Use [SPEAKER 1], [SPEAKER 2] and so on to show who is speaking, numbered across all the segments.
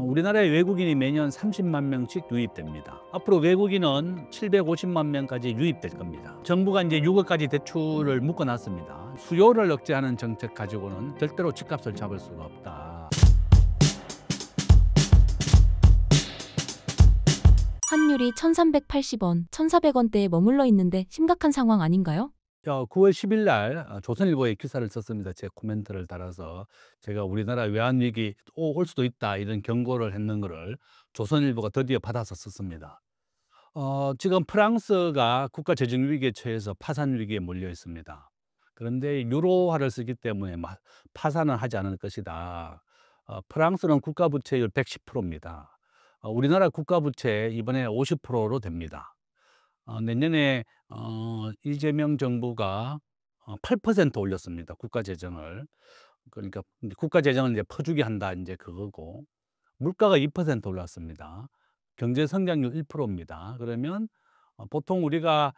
[SPEAKER 1] 우리나라에 외국인이 매년 30만 명씩 유입됩니다. 앞으로 외국인은 750만 명까지 유입될 겁니다. 정부가 이제 6억까지 대출을 묶어놨습니다. 수요를 억제하는 정책 가지고는 절대로 집값을 잡을 수가 없다.
[SPEAKER 2] 환율이 1,380원, 1,400원대에 머물러 있는데 심각한 상황 아닌가요?
[SPEAKER 1] 9월 10일 날 조선일보에 기사를 썼습니다. 제 코멘트를 달아서 제가 우리나라 외환위기 또 올 수도 있다 이런 경고를 했는 거를 조선일보가 드디어 받아서 썼습니다. 지금 프랑스가 국가 재정 위기에 처해서 파산 위기에 몰려 있습니다. 그런데 유로화를 쓰기 때문에 파산은 하지 않을 것이다. 프랑스는 국가 부채율 110%입니다. 우리나라 국가 부채 이번에 50%로 됩니다. 내년에 이재명 정부가 8% 올렸습니다. 국가 재정을. 그러니까 국가 재정을 이제 퍼주기 한다 이제 그거고, 물가가 2% 올랐습니다. 경제 성장률 1%입니다. 그러면 보통 우리가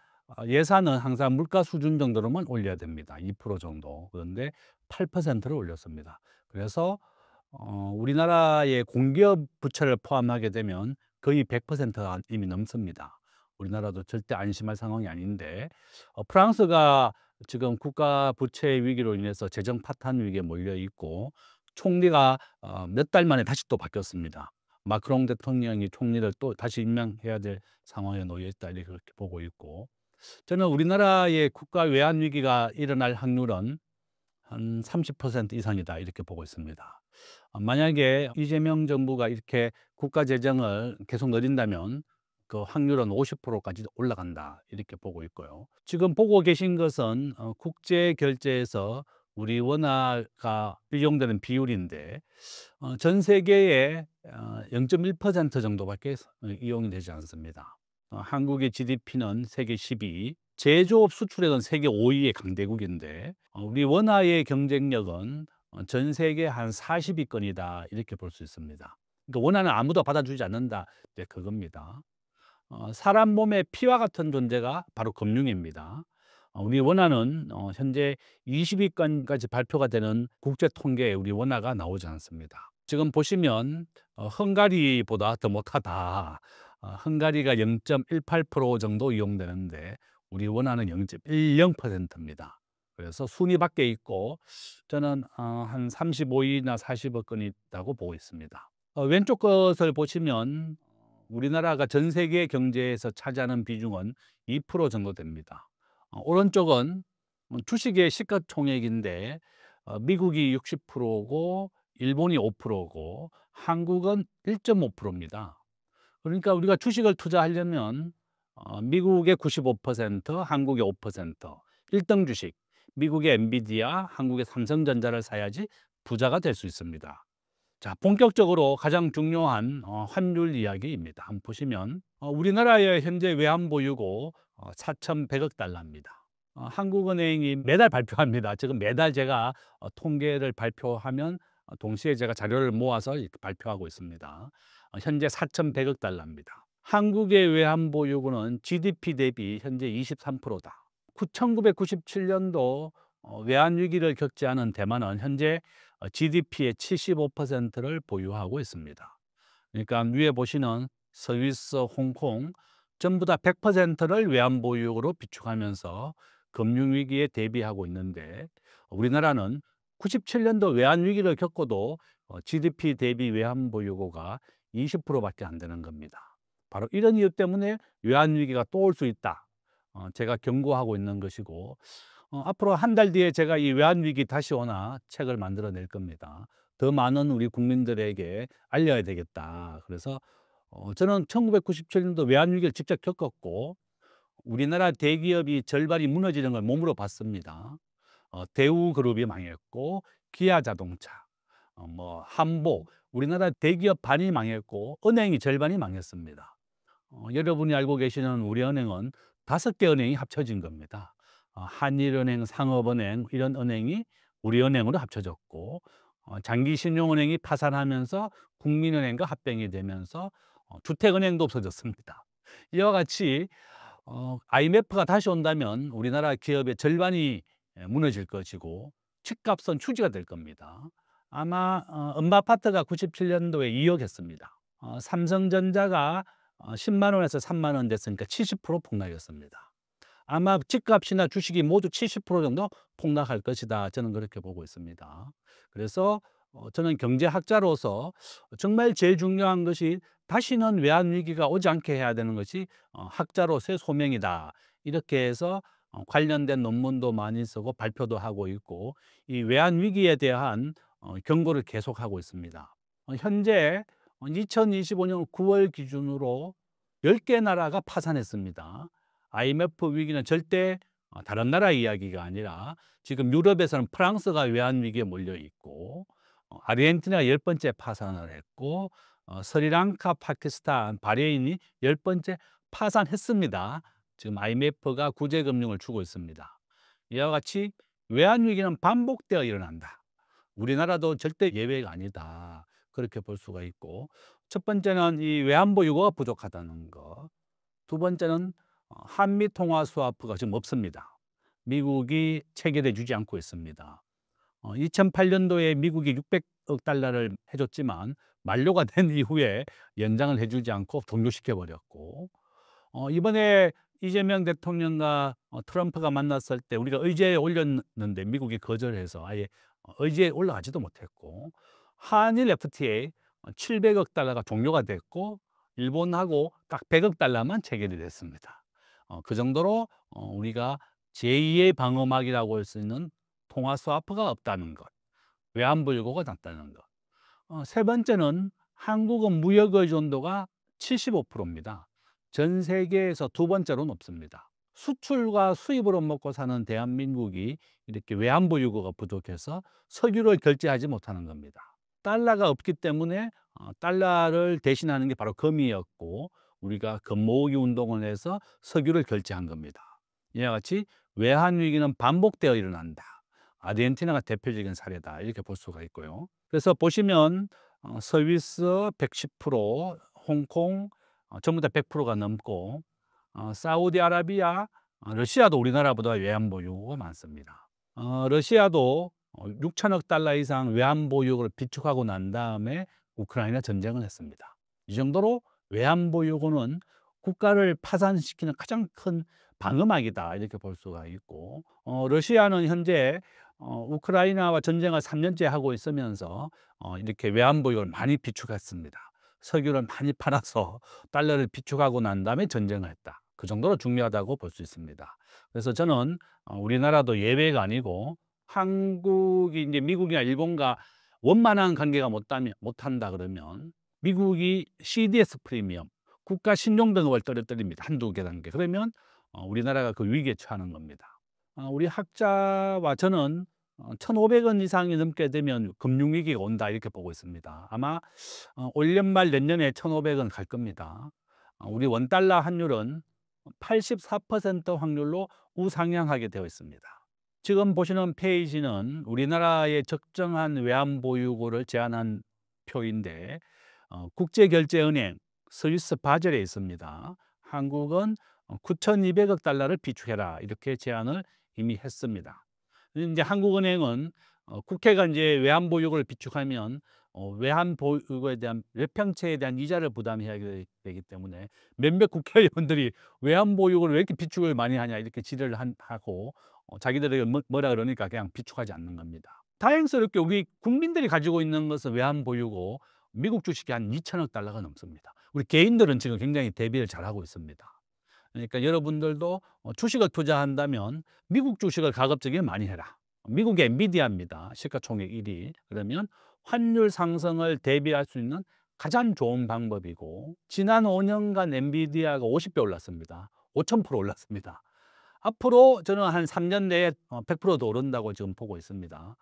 [SPEAKER 1] 예산은 항상 물가 수준 정도로만 올려야 됩니다. 2% 정도. 그런데 8%를 올렸습니다. 그래서 우리나라의 공기업 부채를 포함하게 되면 거의 100%가 이미 넘습니다. 우리나라도 절대 안심할 상황이 아닌데, 프랑스가 지금 국가 부채 위기로 인해서 재정 파탄 위기에 몰려 있고, 총리가 몇 달 만에 다시 또 바뀌었습니다. 마크롱 대통령이 총리를 또 다시 임명해야 될 상황에 놓여 있다 이렇게 보고 있고, 저는 우리나라의 국가 외환 위기가 일어날 확률은 한 30% 이상이다 이렇게 보고 있습니다. 만약에 이재명 정부가 이렇게 국가 재정을 계속 늘린다면 그 확률은 50%까지 올라간다 이렇게 보고 있고요. 지금 보고 계신 것은 국제 결제에서 우리 원화가 이용되는 비율인데, 전 세계의 0.1% 정도밖에 이용이 되지 않습니다. 한국의 GDP는 세계 12위, 제조업 수출액은 세계 5위의 강대국인데, 우리 원화의 경쟁력은 전 세계 한 40위권이다 이렇게 볼 수 있습니다. 그러니까 원화는 아무도 받아주지 않는다, 이제 그겁니다. 사람 몸의 피와 같은 존재가 바로 금융입니다. 우리 원화는 현재 20위권까지 발표가 되는 국제 통계에 우리 원화가 나오지 않습니다. 지금 보시면 헝가리보다 더 못하다. 헝가리가 0.18% 정도 이용되는데 우리 원화는 0.10%입니다. 그래서 순위 밖에 있고, 저는 한 35위나 40위권이 있다고 보고 있습니다. 왼쪽 것을 보시면 우리나라가 전 세계 경제에서 차지하는 비중은 2% 정도 됩니다. 오른쪽은 주식의 시가총액인데, 미국이 60%고 일본이 5%고 한국은 1.5%입니다. 그러니까 우리가 주식을 투자하려면 미국의 95%, 한국의 5%, 1등 주식, 미국의 엔비디아, 한국의 삼성전자를 사야지 부자가 될 수 있습니다. 자, 본격적으로 가장 중요한 환율 이야기입니다. 한번 보시면 우리나라의 현재 외환보유고 4,100억 달러입니다. 한국은행이 매달 발표합니다. 지금 매달 제가 통계를 발표하면 동시에 제가 자료를 모아서 이렇게 발표하고 있습니다. 현재 4,100억 달러입니다. 한국의 외환보유고는 GDP 대비 현재 23%다. 1997년도 외환위기를 겪지 않은 대만은 현재 GDP의 75%를 보유하고 있습니다. 그러니까 위에 보시는 스위스, 홍콩 전부 다 100%를 외환보유고로 비축하면서 금융위기에 대비하고 있는데, 우리나라는 97년도 외환위기를 겪고도 GDP 대비 외환보유고가 20%밖에 안 되는 겁니다. 바로 이런 이유 때문에 외환위기가 또 올 수 있다. 제가 경고하고 있는 것이고, 앞으로 한 달 뒤에 제가 이 외환위기 다시 오나 책을 만들어낼 겁니다. 더 많은 우리 국민들에게 알려야 되겠다. 그래서 저는 1997년도 외환위기를 직접 겪었고, 우리나라 대기업이 절반이 무너지는 걸 몸으로 봤습니다. 대우그룹이 망했고, 기아자동차, 한보, 우리나라 대기업 반이 망했고, 은행이 절반이 망했습니다. 여러분이 알고 계시는 우리은행은 5개 은행이 합쳐진 겁니다. 한일은행, 상업은행 이런 은행이 우리은행으로 합쳐졌고, 장기신용은행이 파산하면서 국민은행과 합병이 되면서 주택은행도 없어졌습니다. 이와 같이 IMF가 다시 온다면 우리나라 기업의 절반이 무너질 것이고, 집값은 휴지가 될 겁니다. 아마 은바파트가 97년도에 2억 했습니다. 삼성전자가 10만 원에서 3만 원 됐으니까 70% 폭락이었습니다. 아마 집값이나 주식이 모두 70% 정도 폭락할 것이다. 저는 그렇게 보고 있습니다. 그래서 저는 경제학자로서 정말 제일 중요한 것이 다시는 외환위기가 오지 않게 해야 되는 것이 학자로서의 소명이다. 이렇게 해서 관련된 논문도 많이 쓰고 발표도 하고 있고, 이 외환위기에 대한 경고를 계속하고 있습니다. 현재 2025년 9월 기준으로 10개 나라가 파산했습니다. IMF 위기는 절대 다른 나라 이야기가 아니라 지금 유럽에서는 프랑스가 외환위기에 몰려 있고, 아르헨티나가 10번째 파산을 했고, 스리랑카, 파키스탄, 바레인이 10번째 파산했습니다. 지금 IMF가 구제금융을 주고 있습니다. 이와 같이 외환위기는 반복되어 일어난다. 우리나라도 절대 예외가 아니다. 그렇게 볼 수가 있고, 첫 번째는 이 외환보 유고가 부족하다는 거. 두 번째는 한미 통화 스와프가 지금 없습니다. 미국이 체결해 주지 않고 있습니다. 2008년도에 미국이 600억 달러를 해줬지만 만료가 된 이후에 연장을 해주지 않고 동결시켜 버렸고, 이번에 이재명 대통령과 트럼프가 만났을 때 우리가 의제에 올렸는데 미국이 거절해서 아예 의제에 올라가지도 못했고, 한일 FTA 700억 달러가 종료가 됐고 일본하고 딱 100억 달러만 체결이 됐습니다. 그 정도로 우리가 제2의 방어막이라고 할 수 있는 통화 스와프가 없다는 것, 외환불고가 낮다는 것. 세 번째는 한국은 무역 의존도가 75%입니다. 전 세계에서 두 번째로 높습니다. 수출과 수입으로 먹고 사는 대한민국이 이렇게 외환보 유고가 부족해서 석유를 결제하지 못하는 겁니다. 달러가 없기 때문에 달러를 대신하는 게 바로 금이었고, 우리가 금 모으기 운동을 해서 석유를 결제한 겁니다. 이와 같이 외환위기는 반복되어 일어난다. 아르헨티나가 대표적인 사례다. 이렇게 볼 수가 있고요. 그래서 보시면 스위스 110%, 홍콩 전부 다 100%가 넘고, 사우디아라비아, 러시아도 우리나라보다 외환 보유고가 많습니다. 러시아도 6천억 달러 이상 외환 보유고를 비축하고 난 다음에 우크라이나 전쟁을 했습니다. 이 정도로 외환 보유고는 국가를 파산시키는 가장 큰 방어막이다. 이렇게 볼 수가 있고, 러시아는 현재 우크라이나와 전쟁을 3년째 하고 있으면서 이렇게 외환 보유고를 많이 비축했습니다. 석유를 많이 팔아서 달러를 비축하고 난 다음에 전쟁을 했다. 그 정도로 중요하다고 볼 수 있습니다. 그래서 저는 우리나라도 예외가 아니고, 한국이 이제 미국이나 일본과 원만한 관계가 못한다 그러면 미국이 CDS 프리미엄, 국가 신용 등급을 떨어뜨립니다. 한두 개 단계. 그러면 우리나라가 그 위기에 처하는 겁니다. 우리 학자와 저는 1,500원 이상이 넘게 되면 금융위기가 온다 이렇게 보고 있습니다. 아마 올 연말 내년에 1,500원 갈 겁니다. 우리 원달러 환율은 84% 확률로 우상향하게 되어 있습니다. 지금 보시는 페이지는 우리나라의 적정한 외환보유고를 제한한 표인데, 국제결제은행 스위스 바젤에 있습니다. 한국은 9,200억 달러를 비축해라 이렇게 제안을 이미 했습니다. 이제 한국은행은 국회가 이제 외환보유고를 비축하면 외환보유고에 대한 외평채에 대한 이자를 부담해야 되기 때문에 몇몇 국회의원들이 외환보유고를 왜 이렇게 비축을 많이 하냐 이렇게 질의를 하고 자기들에게 뭐라 그러니까 그냥 비축하지 않는 겁니다. 다행스럽게 우리 국민들이 가지고 있는 것은 외환보유고 미국 주식이 한 2천억 달러가 넘습니다. 우리 개인들은 지금 굉장히 대비를 잘하고 있습니다. 그러니까 여러분들도 주식을 투자한다면 미국 주식을 가급적이면 많이 해라. 미국의 엔비디아입니다. 시가총액 1위. 그러면 환율 상승을 대비할 수 있는 가장 좋은 방법이고, 지난 5년간 엔비디아가 50배 올랐습니다. 5,000% 올랐습니다. 앞으로 저는 한 3년 내에 100%더 오른다고 지금 보고 있습니다.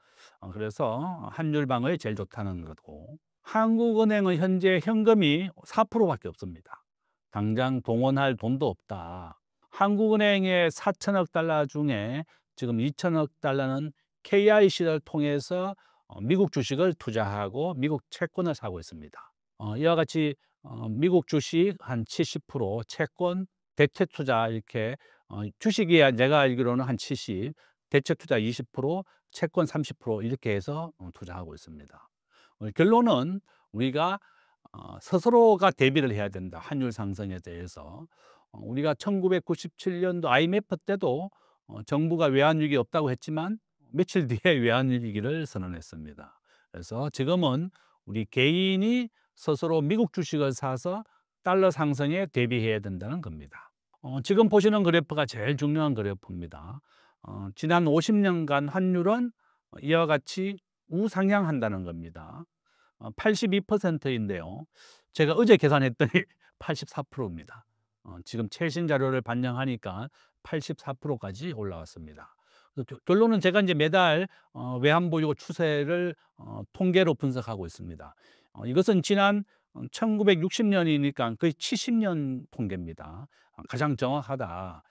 [SPEAKER 1] 그래서 환율 방어에 제일 좋다는 거고, 한국은행은 현재 현금이 4%밖에 없습니다. 당장 동원할 돈도 없다. 한국은행의 4천억 달러 중에 지금 2천억 달러는 KIC를 통해서 미국 주식을 투자하고 미국 채권을 사고 있습니다. 이와 같이 미국 주식 한 70%, 채권, 대체 투자 이렇게 주식이 내가 알기로는 한 70, 대체 투자 20%, 채권 30% 이렇게 해서 투자하고 있습니다. 결론은 우리가 스스로가 대비를 해야 된다. 환율 상승에 대해서. 우리가 1997년도 IMF 때도 정부가 외환위기 없다고 했지만 며칠 뒤에 외환위기를 선언했습니다. 그래서 지금은 우리 개인이 스스로 미국 주식을 사서 달러 상승에 대비해야 된다는 겁니다. 지금 보시는 그래프가 제일 중요한 그래프입니다. 지난 50년간 환율은 이와 같이 우상향한다는 겁니다. 82%인데요. 제가 어제 계산했더니 84%입니다. 지금 최신 자료를 반영하니까 84%까지 올라왔습니다. 결론은 제가 이제 매달 외환보유 추세를 통계로 분석하고 있습니다. 이것은 지난 1960년이니까 거의 70년 통계입니다. 가장 정확하다.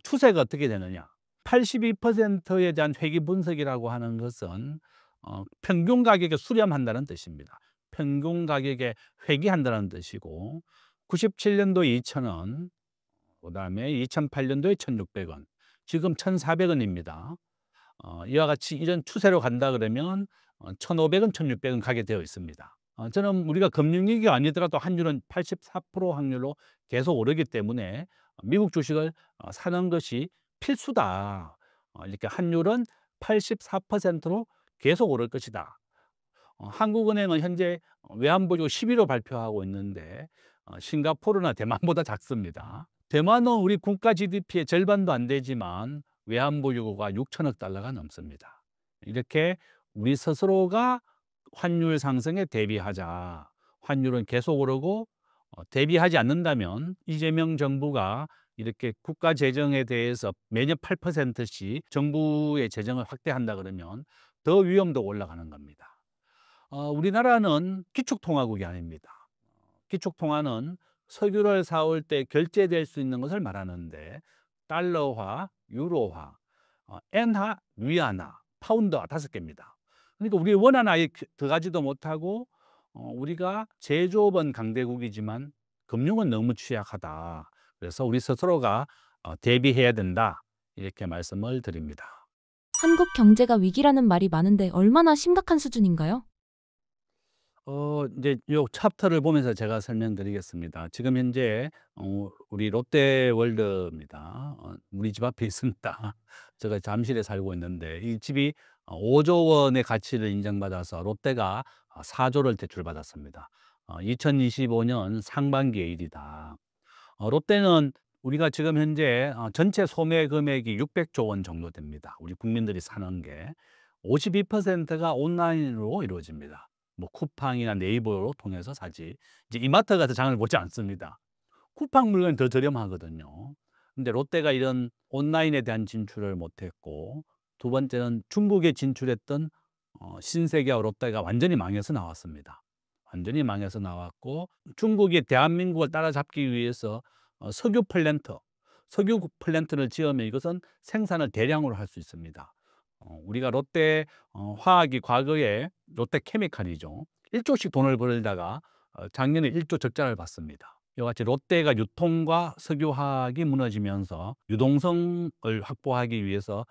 [SPEAKER 1] 추세가 어떻게 되느냐? 82%에 대한 회귀 분석이라고 하는 것은 평균 가격에 수렴한다는 뜻입니다. 평균 가격에 회귀한다는 뜻이고 97년도에 2,000원, 그다음에 2008년도에 1,600원, 지금 1,400원입니다. 이와 같이 이런 추세로 간다 그러면 1,500원, 1,600원 가게 되어 있습니다. 저는 우리가 금융위기가 아니더라도 환율은 84% 확률로 계속 오르기 때문에 미국 주식을 사는 것이 필수다. 이렇게 환율은 84%로 계속 오를 것이다. 한국은행은 현재 외환보유 11호 발표하고 있는데 싱가포르나 대만보다 작습니다. 대만은 우리 국가 GDP의 절반도 안 되지만 외환보유고가 6천억 달러가 넘습니다. 이렇게 우리 스스로가 환율 상승에 대비하자. 환율은 계속 오르고 대비하지 않는다면 이재명 정부가 이렇게 국가 재정에 대해서 매년 8%씩 정부의 재정을 확대한다 그러면 더 위험도 올라가는 겁니다. 우리나라는 기축통화국이 아닙니다. 기축통화는 석유를 사올 때 결제될 수 있는 것을 말하는데 달러화, 유로화, 엔화, 위안화, 파운드화 5개입니다. 그러니까 우리 원하나에 들어가지도 못하고 우리가 제조업은 강대국이지만 금융은 너무 취약하다. 그래서 우리 스스로가 대비해야 된다. 이렇게 말씀을 드립니다.
[SPEAKER 2] 한국 경제가 위기라는 말이 많은데 얼마나 심각한 수준인가요?
[SPEAKER 1] 이제 요 챕터를 보면서 제가 설명드리겠습니다. 지금 현재 우리 롯데월드입니다. 우리 집 앞에 있습니다. 제가 잠실에 살고 있는데 이 집이 5조 원의 가치를 인정받아서 롯데가 4조를 대출받았습니다. 2025년 상반기의 일이다. 롯데는 우리가 지금 현재 전체 소매 금액이 600조 원 정도 됩니다. 우리 국민들이 사는 게 52%가 온라인으로 이루어집니다. 뭐 쿠팡이나 네이버로 통해서 사지. 이제 이마트 가서 장을 보지 않습니다. 쿠팡 물건이 더 저렴하거든요. 근데 롯데가 이런 온라인에 대한 진출을 못했고, 두 번째는 중국에 진출했던 신세계와 롯데가 완전히 망해서 나왔습니다. 완전히 망해서 나왔고, 중국이 대한민국을 따라잡기 위해서 석유 플랜트를 지으면 이것은 생산을 대량으로 할 수 있습니다. 우리가 롯데 화학이 과거에 롯데 케미칼이죠. 1조씩 돈을 벌다가 작년에 1조 적자를 봤습니다. 이와 같이 롯데가 유통과 석유화학이 무너지면서 유동성을 확보하기 위해서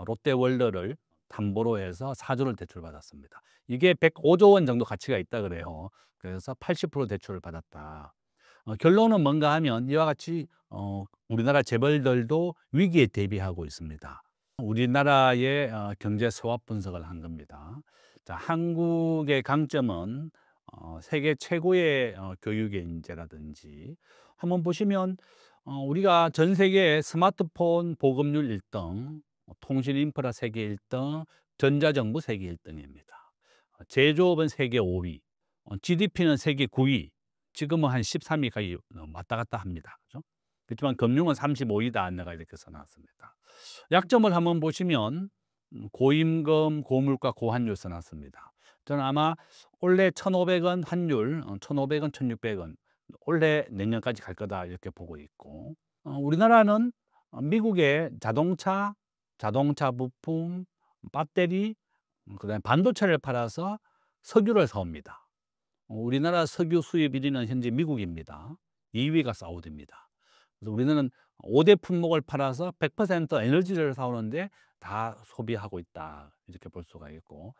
[SPEAKER 1] 롯데월드를 담보로 해서 4조를 대출받았습니다. 이게 105조 원 정도 가치가 있다 그래요. 그래서 80% 대출을 받았다. 결론은 뭔가 하면 이와 같이 우리나라 재벌들도 위기에 대비하고 있습니다. 우리나라의 경제 수합 분석을 한 겁니다. 자, 한국의 강점은 세계 최고의 교육의 인재라든지 한번 보시면 우리가 전 세계 스마트폰 보급률 1등, 통신 인프라 세계 1등, 전자정부 세계 1등입니다. 제조업은 세계 5위, GDP는 세계 9위, 지금은 한 13위까지 왔다 갔다 합니다. 그렇죠? 그렇지만 금융은 35위다 내가 이렇게 써놨습니다. 약점을 한번 보시면 고임금, 고물가, 고환율 써놨습니다. 저는 아마 올해 1,500원 환율, 1,500원, 1,600원 올해 내년까지 갈 거다 이렇게 보고 있고, 우리나라는 미국의 자동차 부품, 배터리, 그다음에 반도체를 팔아서 석유를 사옵니다. 우리나라 석유 수입 1위는 현재 미국입니다. 2위가 사우디입니다. 그래서 우리는 5대 품목을 팔아서 100% 에너지를 사오는데 다 소비하고 있다 이렇게 볼 수가 있고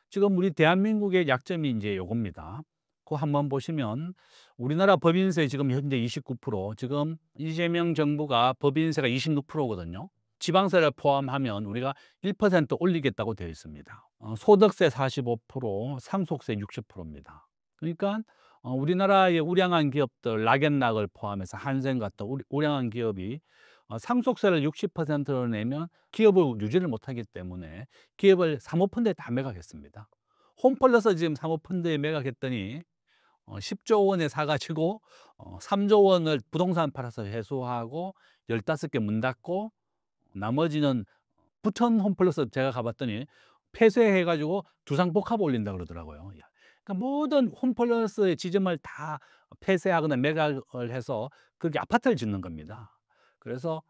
[SPEAKER 1] 지금 우리 대한민국의 약점이 이제 요겁니다. 그거 한번 보시면 우리나라 법인세 지금 현재 29% 지금 이재명 정부가 법인세가 26%거든요. 지방세를 포함하면 우리가 1% 올리겠다고 되어 있습니다. 소득세 45%, 상속세 60%입니다. 그러니까 우리나라의 우량한 기업들 락앤락을 포함해서 한생 같은 우량한 기업이 상속세를 60%로 내면 기업을 유지를 못하기 때문에 기업을 사모펀드에 다 매각했습니다. 홈플러스 지금 사모펀드에 매각했더니 10조 원에 사가지고 3조 원을 부동산 팔아서 회수하고 15개 문 닫고 나머지는 부천 홈플러스 제가 가봤더니 폐쇄해가지고 두상복합 올린다 그러더라고요. 그러니까 모든 홈플러스의 지점을 다 폐쇄하거나 매각을 해서 그렇게 아파트를 짓는 겁니다. 그래서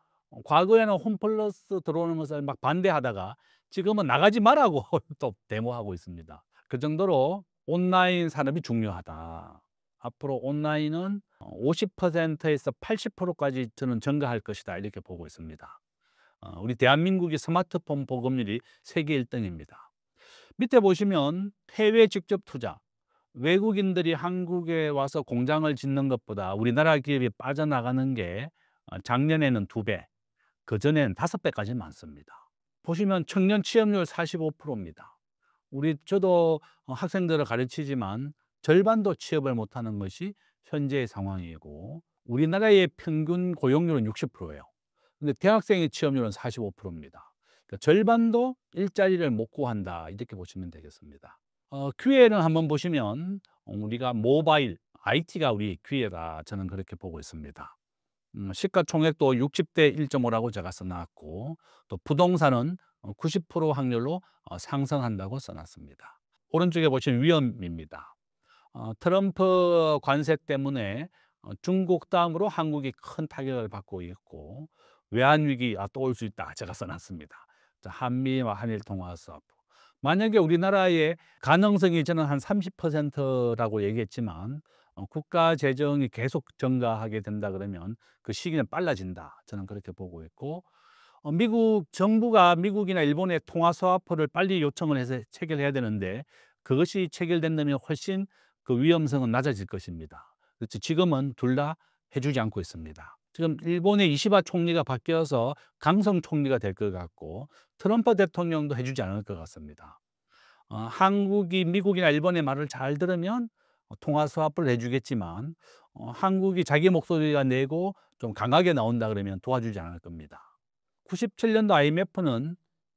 [SPEAKER 1] 과거에는 홈플러스 들어오는 것을 막 반대하다가 지금은 나가지 말라고 또 데모하고 있습니다. 그 정도로 온라인 산업이 중요하다. 앞으로 온라인은 50%에서 80%까지 저는 증가할 것이다 이렇게 보고 있습니다. 우리 대한민국의 스마트폰 보급률이 세계 1등입니다. 밑에 보시면 해외 직접 투자, 외국인들이 한국에 와서 공장을 짓는 것보다 우리나라 기업이 빠져나가는 게 작년에는 2배, 그전에는 5배까지 많습니다. 보시면 청년 취업률 45%입니다. 저도 학생들을 가르치지만 절반도 취업을 못하는 것이 현재의 상황이고 우리나라의 평균 고용률은 60%예요. 근데 대학생의 취업률은 45%입니다. 그러니까 절반도 일자리를 못 구한다 이렇게 보시면 되겠습니다. 기회는 한번 보시면 우리가 모바일, IT가 우리 기회다 저는 그렇게 보고 있습니다. 시가총액도 60대 1.5라고 제가 써놨고 또 부동산은 90% 확률로 상승한다고 써놨습니다. 오른쪽에 보시면 위험입니다. 트럼프 관세 때문에 중국 다음으로 한국이 큰 타격을 받고 있고 외환위기 또 올 수 있다 제가 써놨습니다. 한미와 한일 통화 수합. 만약에 우리나라의 가능성이 저는 한 30%라고 얘기했지만 국가 재정이 계속 증가하게 된다 그러면 그 시기는 빨라진다 저는 그렇게 보고 있고 미국 정부가 미국이나 일본의 통화 스와프를 빨리 요청을 해서 체결해야 되는데 그것이 체결된다면 훨씬 그 위험성은 낮아질 것입니다. 그렇지 지금은 둘 다 해주지 않고 있습니다. 지금 일본의 이시바 총리가 바뀌어서 강성 총리가 될 것 같고 트럼프 대통령도 해주지 않을 것 같습니다. 한국이 미국이나 일본의 말을 잘 들으면 통화 스와프를 해주겠지만 한국이 자기 목소리가 내고 좀 강하게 나온다 그러면 도와주지 않을 겁니다. 97년도 IMF는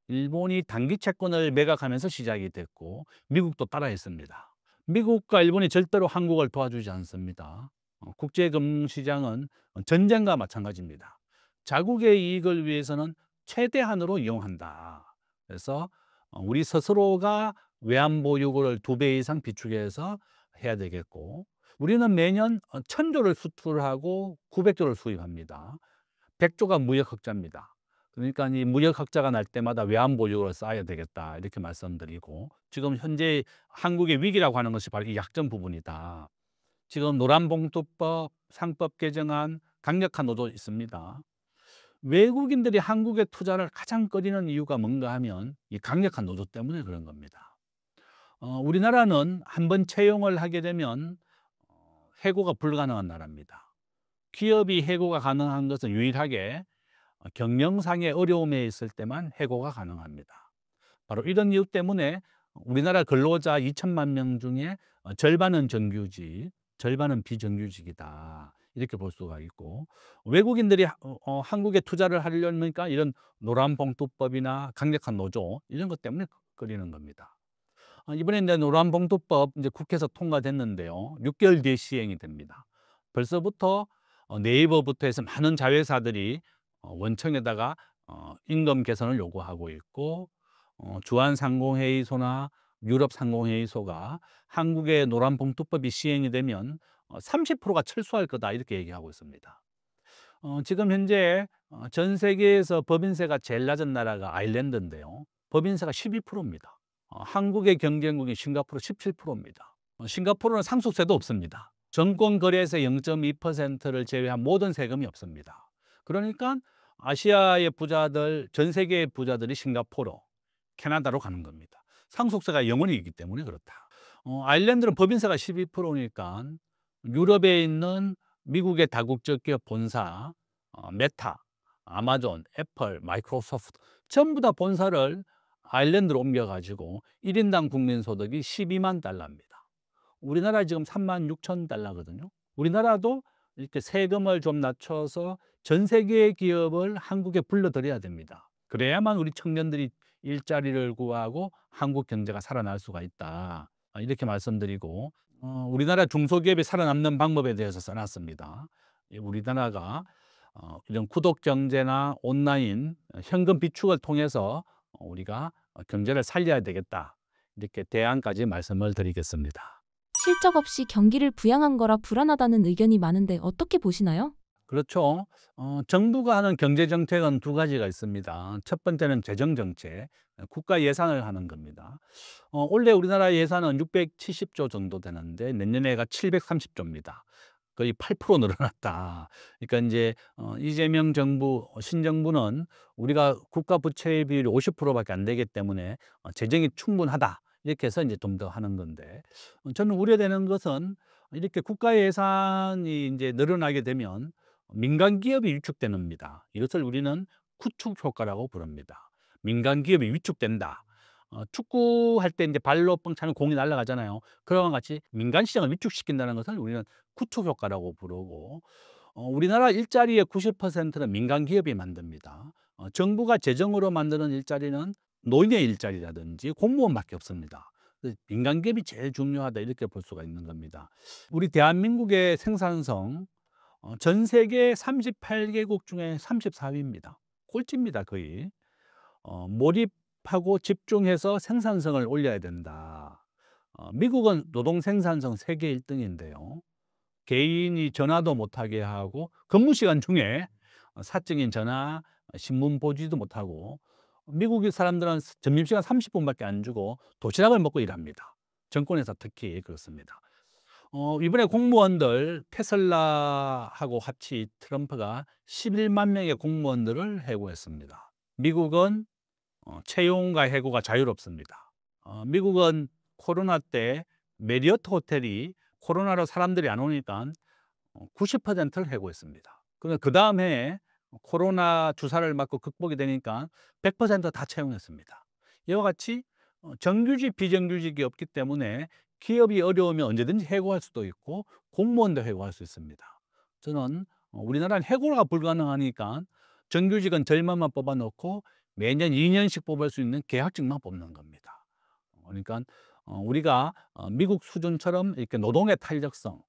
[SPEAKER 1] 일본이 단기 채권을 매각하면서 시작이 됐고 미국도 따라했습니다. 미국과 일본이 절대로 한국을 도와주지 않습니다. 국제금융시장은 전쟁과 마찬가지입니다. 자국의 이익을 위해서는 최대한으로 이용한다. 그래서 우리 스스로가 외환보유고를 2배 이상 비축해서 해야 되겠고 우리는 매년 1000조를 수출하고 900조를 수입합니다. 100조가 무역흑자입니다. 그러니까 이 무역흑자가 날 때마다 외환보유고를 쌓아야 되겠다 이렇게 말씀드리고 지금 현재 한국의 위기라고 하는 것이 바로 이 약점 부분이다. 지금 노란봉투법, 상법 개정안, 강력한 노조 있습니다. 외국인들이 한국에 투자를 가장 꺼리는 이유가 뭔가 하면 이 강력한 노조 때문에 그런 겁니다. 우리나라는 한번 채용을 하게 되면 해고가 불가능한 나라입니다. 기업이 해고가 가능한 것은 유일하게 경영상의 어려움에 있을 때만 해고가 가능합니다. 바로 이런 이유 때문에 우리나라 근로자 2천만 명 중에 절반은 정규직, 절반은 비정규직이다. 이렇게 볼 수가 있고 외국인들이 한국에 투자를 하려니까 이런 노란봉투법이나 강력한 노조 이런 것 때문에 꺼리는 겁니다. 이번에 이제 노란봉투법 이제 국회에서 통과됐는데요. 6개월 뒤에 시행이 됩니다. 벌써부터 네이버부터 해서 많은 자회사들이 원청에다가 임금 개선을 요구하고 있고 주한상공회의소나 유럽상공회의소가 한국의 노란봉투법이 시행이 되면 30%가 철수할 거다 이렇게 얘기하고 있습니다. 지금 현재 전 세계에서 법인세가 제일 낮은 나라가 아일랜드인데요. 법인세가 12%입니다. 한국의 경쟁국인 싱가포르 17%입니다. 싱가포르는 상속세도 없습니다. 정권 거래세 0.2%를 제외한 모든 세금이 없습니다. 그러니까 아시아의 부자들, 전 세계의 부자들이 싱가포르, 캐나다로 가는 겁니다. 상속세가 영원이기 때문에 그렇다. 아일랜드는 법인세가 12%니까 유럽에 있는 미국의 다국적 기업 본사, 메타, 아마존, 애플, 마이크로소프트 전부 다 본사를 아일랜드로 옮겨가지고 1인당 국민소득이 12만 달러입니다. 우리나라 지금 36,000달러거든요. 우리나라도 이렇게 세금을 좀 낮춰서 전 세계의 기업을 한국에 불러들여야 됩니다. 그래야만 우리 청년들이 일자리를 구하고 한국 경제가 살아날 수가 있다. 이렇게 말씀드리고, 우리나라 중소기업이 살아남는 방법에 대해서 써놨습니다. 우리나라가 이런 구독 경제나 온라인 현금 비축을 통해서 우리가 경제를 살려야 되겠다. 이렇게 대안까지 말씀을 드리겠습니다.
[SPEAKER 2] 실적 없이 경기를 부양한 거라 불안하다는 의견이 많은데 어떻게 보시나요?
[SPEAKER 1] 그렇죠. 정부가 하는 경제 정책은 두 가지가 있습니다. 첫 번째는 재정 정책, 국가 예산을 하는 겁니다. 올해 우리나라 예산은 670조 정도 되는데 내년에가 730조입니다. 거의 8% 늘어났다. 그러니까 이제 이재명 정부, 신정부는 우리가 국가 부채 비율이 50%밖에 안 되기 때문에 재정이 충분하다. 이렇게 해서 이제 좀 더 하는 건데, 저는 우려되는 것은 이렇게 국가 예산이 이제 늘어나게 되면 민간 기업이 위축되는 겁니다. 이것을 우리는 구축 효과라고 부릅니다. 민간 기업이 위축된다. 축구할 때 이제 발로 뻥 차면 공이 날아가잖아요. 그런 것 같이 민간 시장을 위축시킨다는 것을 우리는 구축 효과라고 부르고, 우리나라 일자리의 90%는 민간 기업이 만듭니다. 정부가 재정으로 만드는 일자리는 노인의 일자리라든지 공무원밖에 없습니다. 민간 기업이 제일 중요하다 이렇게 볼 수가 있는 겁니다. 우리 대한민국의 생산성 전 세계 38개국 중에 34위입니다. 꼴찌입니다, 거의. 몰입하고 집중해서 생산성을 올려야 된다. 미국은 노동 생산성 세계 1등인데요. 개인이 전화도 못하게 하고 근무 시간 중에 사적인 전화, 신문 보지도 못하고, 미국 사람들은 점심시간 30분밖에 안 주고 도시락을 먹고 일합니다. 정권에서 특히 그렇습니다. 이번에 공무원들 테슬라하고 합치 트럼프가 11만 명의 공무원들을 해고했습니다. 미국은 채용과 해고가 자유롭습니다. 미국은 코로나 때 메리어트 호텔이 코로나로 사람들이 안 오니까 90%를 해고했습니다. 그런데 그 다음 해에 코로나 주사를 맞고 극복이 되니까 100% 다 채용했습니다. 이와 같이 정규직, 비정규직이 없기 때문에 기업이 어려우면 언제든지 해고할 수도 있고 공무원도 해고할 수 있습니다. 저는 우리나라는 해고가 불가능하니까 정규직은 절반만 뽑아놓고 매년 2년씩 뽑을 수 있는 계약직만 뽑는 겁니다. 그러니까 우리가 미국 수준처럼 이렇게 노동의 탄력성,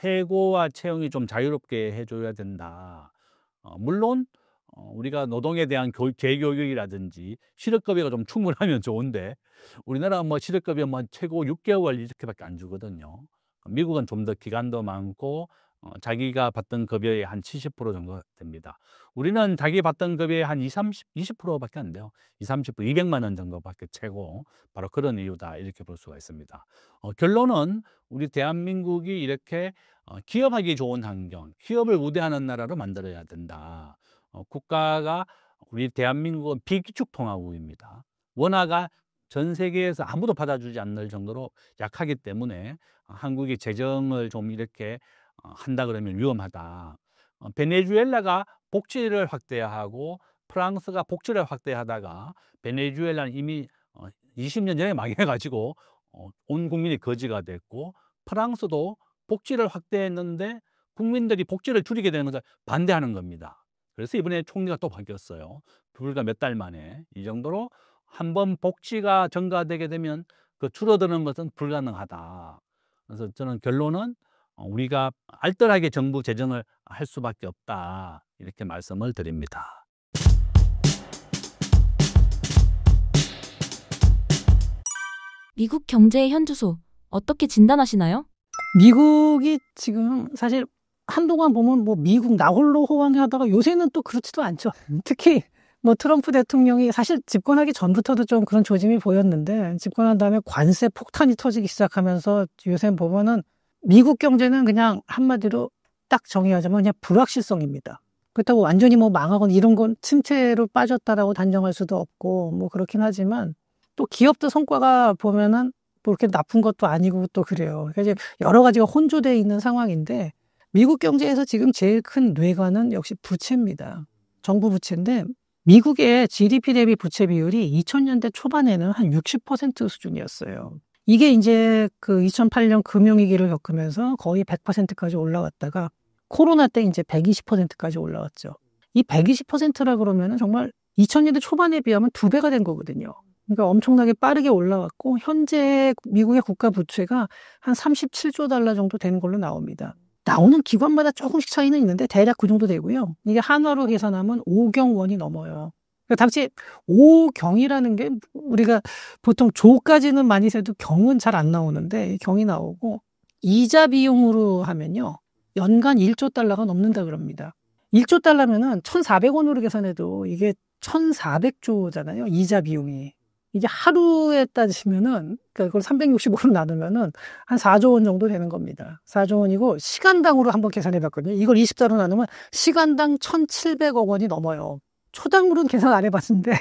[SPEAKER 1] 해고와 채용이 좀 자유롭게 해줘야 된다. 물론 우리가 노동에 대한 재교육이라든지 실업급여가 좀 충분하면 좋은데, 우리나라 뭐 실업급여 뭐 최고 6개월 이렇게밖에 안 주거든요. 미국은 좀 더 기간도 많고 자기가 받던 급여의 한 70% 정도 됩니다. 우리는 자기 받던 급여의 한 20%밖에 안 돼요. 30%, 200만 원 정도밖에 최고. 바로 그런 이유다 이렇게 볼 수가 있습니다. 결론은 우리 대한민국이 이렇게 기업하기 좋은 환경, 기업을 우대하는 나라로 만들어야 된다. 국가가, 우리 대한민국은 비기축통화국입니다. 원화가 전 세계에서 아무도 받아주지 않을 정도로 약하기 때문에 한국이 재정을 좀 이렇게 한다 그러면 위험하다. 베네수엘라가 복지를 확대하고 프랑스가 복지를 확대하다가 베네수엘라는 이미 20년 전에 망해가지고 온 국민이 거지가 됐고, 프랑스도 복지를 확대했는데 국민들이 복지를 줄이게 되는 것을 반대하는 겁니다. 그래서 이번에 총리가 또 바뀌었어요. 불과 몇 달 만에. 이 정도로 한번 복지가 증가되게 되면 그 줄어드는 것은 불가능하다. 그래서 저는 결론은 우리가 알뜰하게 정부 재정을 할 수밖에 없다. 이렇게 말씀을 드립니다.
[SPEAKER 2] 미국 경제의 현주소 어떻게 진단하시나요?
[SPEAKER 3] 미국이 지금 사실 한동안 보면 뭐 미국 나홀로 호황하다가 요새는 또 그렇지도 않죠. 특히 뭐 트럼프 대통령이 사실 집권하기 전부터도 좀 그런 조짐이 보였는데, 집권한 다음에 관세 폭탄이 터지기 시작하면서 요새 보면은 미국 경제는 그냥 한마디로 딱 정의하자면 그냥 불확실성입니다. 그렇다고 완전히 뭐 망하거나 이런 건 침체로 빠졌다라고 단정할 수도 없고 뭐 그렇긴 하지만 또 기업도 성과가 보면은 뭐 그렇게 나쁜 것도 아니고 또 그래요. 그러니까 이제 여러 가지가 혼조되어 있는 상황인데 미국 경제에서 지금 제일 큰 뇌관은 역시 부채입니다. 정부 부채인데 미국의 GDP 대비 부채 비율이 2000년대 초반에는 한 60% 수준이었어요. 이게 이제 그 2008년 금융위기를 겪으면서 거의 100%까지 올라갔다가 코로나 때 이제 120%까지 올라왔죠. 이 120%라 그러면은 정말 2000년대 초반에 비하면 2배가 된 거거든요. 그러니까 엄청나게 빠르게 올라왔고 현재 미국의 국가 부채가 한 37조 달러 정도 되는 걸로 나옵니다. 나오는 기관마다 조금씩 차이는 있는데 대략 그 정도 되고요. 이게 한화로 계산하면 5경 원이 넘어요. 그러니까 당시 5경이라는 게 우리가 보통 조까지는 많이 세도 경은 잘 안 나오는데 경이 나오고 이자 비용으로 하면요. 연간 1조 달러가 넘는다 그럽니다. 1조 달러면은 1,400원으로 계산해도 이게 1,400조잖아요. 이자 비용이. 이게 하루에 따지면은, 그러니까 그걸 365로 나누면은 한 4조 원 정도 되는 겁니다. 4조 원이고, 시간당으로 한번 계산해 봤거든요. 이걸 20달러 나누면 시간당 1,700억 원이 넘어요. 초당으로는 계산 안 해봤는데,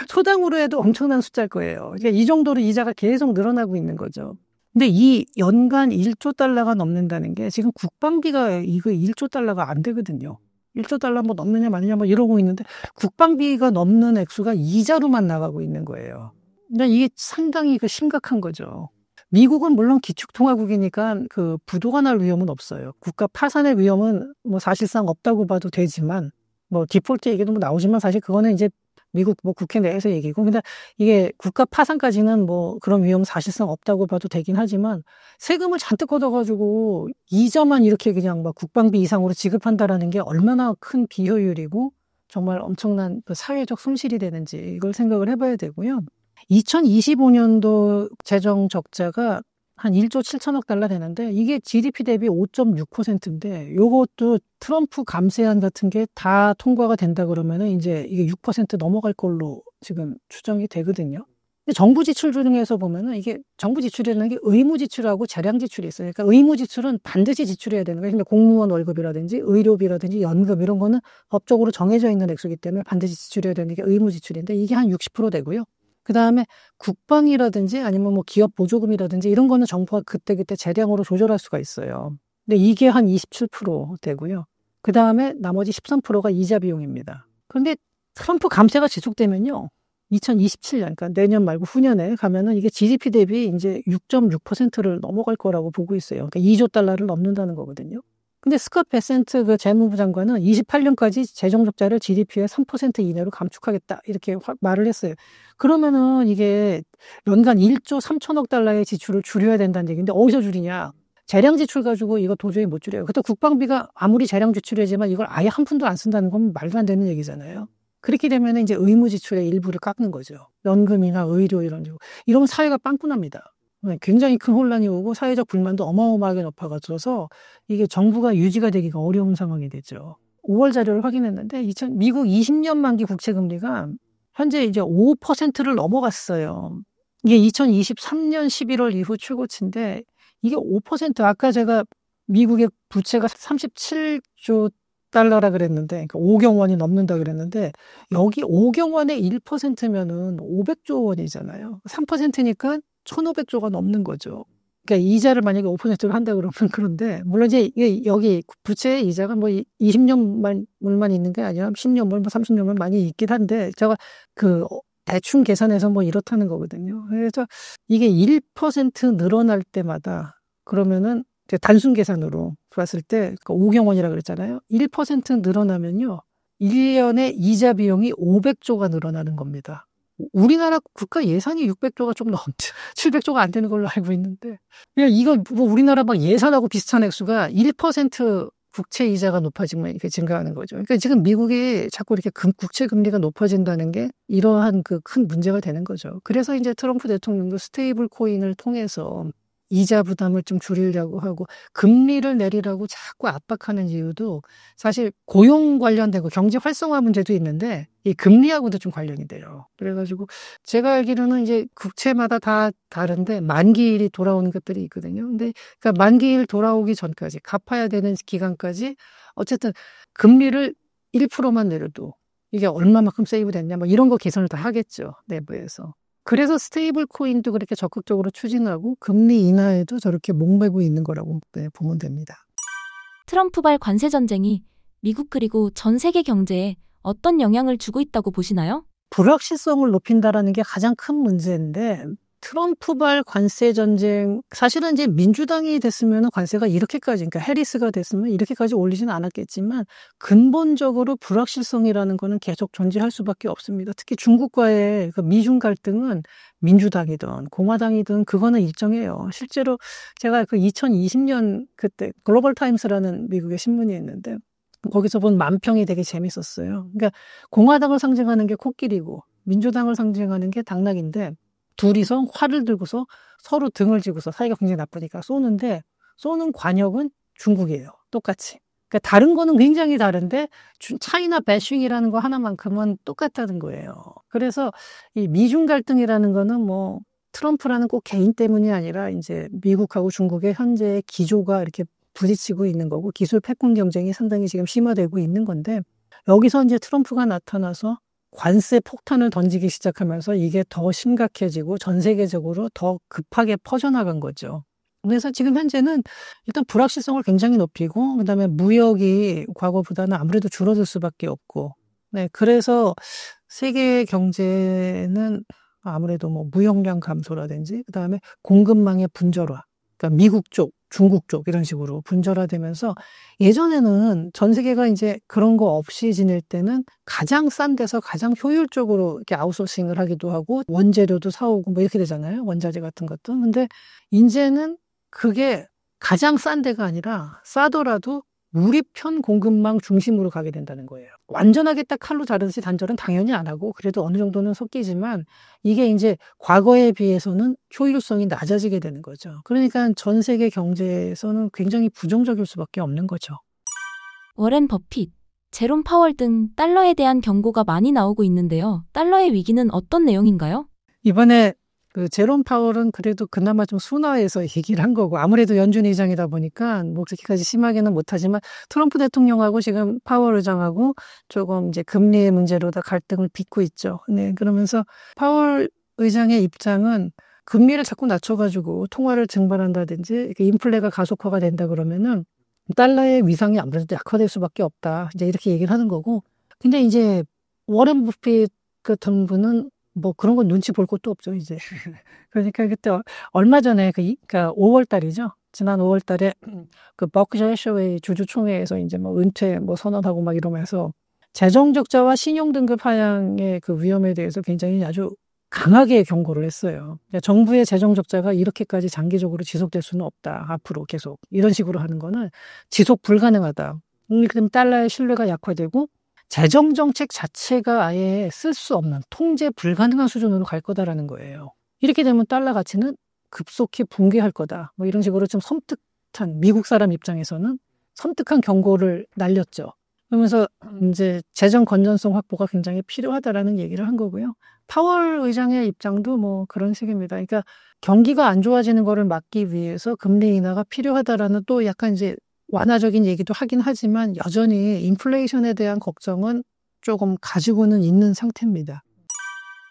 [SPEAKER 3] 초당으로 해도 엄청난 숫자일 거예요. 그러니까 이 정도로 이자가 계속 늘어나고 있는 거죠. 근데 이 연간 1조 달러가 넘는다는 게 지금 국방비가 이거 1조 달러가 안 되거든요. 1조 달러 뭐 넘느냐 마느냐 뭐 이러고 있는데 국방비가 넘는 액수가 이자로만 나가고 있는 거예요. 그러니까 이게 상당히 심각한 거죠. 미국은 물론 기축통화국이니까 그 부도가 날 위험은 없어요. 국가 파산의 위험은 뭐 사실상 없다고 봐도 되지만 뭐 디폴트 얘기도 뭐 나오지만 사실 그거는 이제 미국 뭐 국회 내에서 얘기고 근데 이게 국가 파산까지는 뭐 그런 위험 사실상 없다고 봐도 되긴 하지만 세금을 잔뜩 걷어가지고 이자만 이렇게 그냥 막 국방비 이상으로 지급한다라는 게 얼마나 큰 비효율이고 정말 엄청난 그 사회적 손실이 되는지 이걸 생각을 해봐야 되고요. 2025년도 재정 적자가 한 1조 7천억 달러 되는데 이게 GDP 대비 5.6%인데 요것도 트럼프 감세안 같은 게 다 통과가 된다 그러면은 이제 이게 6% 넘어갈 걸로 지금 추정이 되거든요. 근데 정부 지출 중에서 보면은 이게 정부 지출이라는 게 의무 지출하고 재량 지출이 있어요. 그러니까 의무 지출은 반드시 지출해야 되는 거예요. 그러니까 공무원 월급이라든지 의료비라든지 연금 이런 거는 법적으로 정해져 있는 액수이기 때문에 반드시 지출해야 되는 게 의무 지출인데 이게 한 60% 되고요. 그 다음에 국방이라든지 아니면 뭐 기업 보조금이라든지 이런 거는 정부가 그때그때 재량으로 조절할 수가 있어요. 근데 이게 한 27% 되고요. 그 다음에 나머지 13%가 이자 비용입니다. 그런데 트럼프 감세가 지속되면요. 2027년, 그러니까 내년 말고 후년에 가면은 이게 GDP 대비 이제 6.6%를 넘어갈 거라고 보고 있어요. 그러니까 2조 달러를 넘는다는 거거든요. 근데 스콧 베센트 그 재무부 장관은 28년까지 재정 적자를 GDP의 3% 이내로 감축하겠다 이렇게 말을 했어요. 그러면은 이게 연간 1조 3천억 달러의 지출을 줄여야 된다는 얘기인데 어디서 줄이냐? 재량 지출 가지고 이거 도저히 못 줄여요. 그때 국방비가 아무리 재량 지출이지만 이걸 아예 한 푼도 안 쓴다는 건 말도 안 되는 얘기잖아요. 그렇게 되면 이제 의무 지출의 일부를 깎는 거죠. 연금이나 의료 이런 거. 이러면 사회가 빵꾸납니다. 굉장히 큰 혼란이 오고 사회적 불만도 어마어마하게 높아가져서 이게 정부가 유지가 되기가 어려운 상황이 되죠. 5월 자료를 확인했는데 미국 20년 만기 국채 금리가 현재 이제 5%를 넘어갔어요. 이게 2023년 11월 이후 최고치인데 이게 5% 아까 제가 미국의 부채가 37조 달러라 그랬는데 그러니까 5경 원이 넘는다 그랬는데 여기 5경 원의 1%면은 500조 원이잖아요. 3%니까 1,500조가 넘는 거죠. 그러니까 이자를 만약에 5%를 한다 그러면 그런데 물론 이제 이게 여기 부채의 이자가 뭐 20년만 있는 게 아니라 10년 뭐 30년만 많이 있긴 한데 제가 그 대충 계산해서 뭐 이렇다는 거거든요. 그래서 이게 1% 늘어날 때마다 그러면은 단순 계산으로 봤을 때 5경 원이라 그랬잖아요. 1% 늘어나면요. 1년에 이자 비용이 500조가 늘어나는 겁니다. 우리나라 국가 예산이 600조가 좀 넘죠. 700조가 안 되는 걸로 알고 있는데. 그냥 이거 뭐 우리나라 막 예산하고 비슷한 액수가 1% 국채 이자가 높아지면 이렇게 증가하는 거죠. 그러니까 지금 미국이 자꾸 이렇게 국채 금리가 높아진다는 게 이러한 그 큰 문제가 되는 거죠. 그래서 이제 트럼프 대통령도 스테이블 코인을 통해서 이자 부담을 좀 줄이려고 하고 금리를 내리라고 자꾸 압박하는 이유도 사실 고용 관련되고 경제 활성화 문제도 있는데 이 금리하고도 좀 관련이 돼요. 그래가지고 제가 알기로는 이제 국채마다 다 다른데 만기일이 돌아오는 것들이 있거든요. 근데 그러니까 만기일 돌아오기 전까지 갚아야 되는 기간까지 어쨌든 금리를 1%만 내려도 이게 얼마만큼 세이브 됐냐 뭐 이런 거 계산을 다 하겠죠. 내부에서. 그래서 스테이블 코인도 그렇게 적극적으로 추진하고 금리 인하에도 저렇게 목매고 있는 거라고 보면 됩니다.
[SPEAKER 2] 트럼프발 관세 전쟁이 미국 그리고 전 세계 경제에 어떤 영향을 주고 있다고 보시나요?
[SPEAKER 3] 불확실성을 높인다라는 게 가장 큰 문제인데 트럼프발 관세 전쟁 사실은 이제 민주당이 됐으면 관세가 이렇게까지 그러니까 해리스가 됐으면 이렇게까지 올리지는 않았겠지만 근본적으로 불확실성이라는 거는 계속 존재할 수밖에 없습니다. 특히 중국과의 그 미중 갈등은 민주당이든 공화당이든 그거는 일정해요. 실제로 제가 그 2020년 그때 글로벌 타임스라는 미국의 신문이 있는데 거기서 본 만평이 되게 재밌었어요. 그러니까 공화당을 상징하는 게 코끼리고 민주당을 상징하는 게 당나귀인데 둘이서 활을 들고서 서로 등을 쥐고서 사이가 굉장히 나쁘니까 쏘는데 쏘는 관역은 중국이에요. 똑같이. 그러니까 다른 거는 굉장히 다른데 차이나 배싱이라는 거 하나만큼은 똑같다는 거예요. 그래서 이 미중 갈등이라는 거는 뭐 트럼프라는 꼭 개인 때문이 아니라 이제 미국하고 중국의 현재의 기조가 이렇게 부딪히고 있는 거고 기술 패권 경쟁이 상당히 지금 심화되고 있는 건데 여기서 이제 트럼프가 나타나서 관세 폭탄을 던지기 시작하면서 이게 더 심각해지고 전 세계적으로 더 급하게 퍼져나간 거죠. 그래서 지금 현재는 일단 불확실성을 굉장히 높이고 그다음에 무역이 과거보다는 아무래도 줄어들 수밖에 없고 네, 그래서 세계 경제는 아무래도 뭐 무역량 감소라든지 그다음에 공급망의 분절화 그러니까 미국 쪽, 중국 쪽 이런 식으로 분절화되면서 예전에는 전 세계가 이제 그런 거 없이 지낼 때는 가장 싼 데서 가장 효율적으로 이렇게 아웃소싱을 하기도 하고 원재료도 사오고 뭐 이렇게 되잖아요. 원자재 같은 것도. 근데 이제는 그게 가장 싼 데가 아니라 싸더라도 우리 편 공급망 중심으로 가게 된다는 거예요. 완전하게 딱 칼로 자르듯이 단절은 당연히 안 하고 그래도 어느 정도는 섞이지만 이게 이제 과거에 비해서는 효율성이 낮아지게 되는 거죠. 그러니까 전 세계 경제에서는 굉장히 부정적일 수밖에 없는 거죠.
[SPEAKER 2] 워렌 버핏, 제롬 파월 등 달러에 대한 경고가 많이 나오고 있는데요. 달러의 위기는 어떤 내용인가요?
[SPEAKER 3] 이번에 그 제롬 파월은 그래도 그나마 좀 순화해서 얘기를 한 거고 아무래도 연준 의장이다 보니까 뭐 그렇게까지 심하게는 못하지만 트럼프 대통령하고 지금 파월 의장하고 조금 이제 금리의 문제로 다 갈등을 빚고 있죠. 네, 그러면서 파월 의장의 입장은 금리를 자꾸 낮춰가지고 통화를 증발한다든지 인플레가 가속화가 된다 그러면은 달러의 위상이 아무래도 약화될 수밖에 없다. 이제 이렇게 얘기를 하는 거고. 근데 이제 워렌 버핏 같은 분은 뭐 그런 건 눈치 볼 것도 없죠, 이제. 그러니까 그때 얼마 전에 그러니까 5월 달이죠. 지난 5월 달에 그 버크셔 해셔웨이 주주총회에서 이제 뭐 은퇴 뭐 선언하고 막 이러면서 재정 적자와 신용 등급 하향의 그 위험에 대해서 굉장히 아주 강하게 경고를 했어요. 정부의 재정 적자가 이렇게까지 장기적으로 지속될 수는 없다. 앞으로 계속 이런 식으로 하는 거는 지속 불가능하다. 그럼 달러의 신뢰가 약화되고 재정 정책 자체가 아예 쓸 수 없는 통제 불가능한 수준으로 갈 거다라는 거예요. 이렇게 되면 달러 가치는 급속히 붕괴할 거다. 뭐 이런 식으로 좀 섬뜩한 미국 사람 입장에서는 섬뜩한 경고를 날렸죠. 그러면서 이제 재정 건전성 확보가 굉장히 필요하다라는 얘기를 한 거고요. 파월 의장의 입장도 뭐 그런 식입니다. 그러니까 경기가 안 좋아지는 거를 막기 위해서 금리 인하가 필요하다라는 또 약간 이제 완화적인 얘기도 하긴 하지만 여전히 인플레이션에 대한 걱정은 조금 가지고는 있는 상태입니다.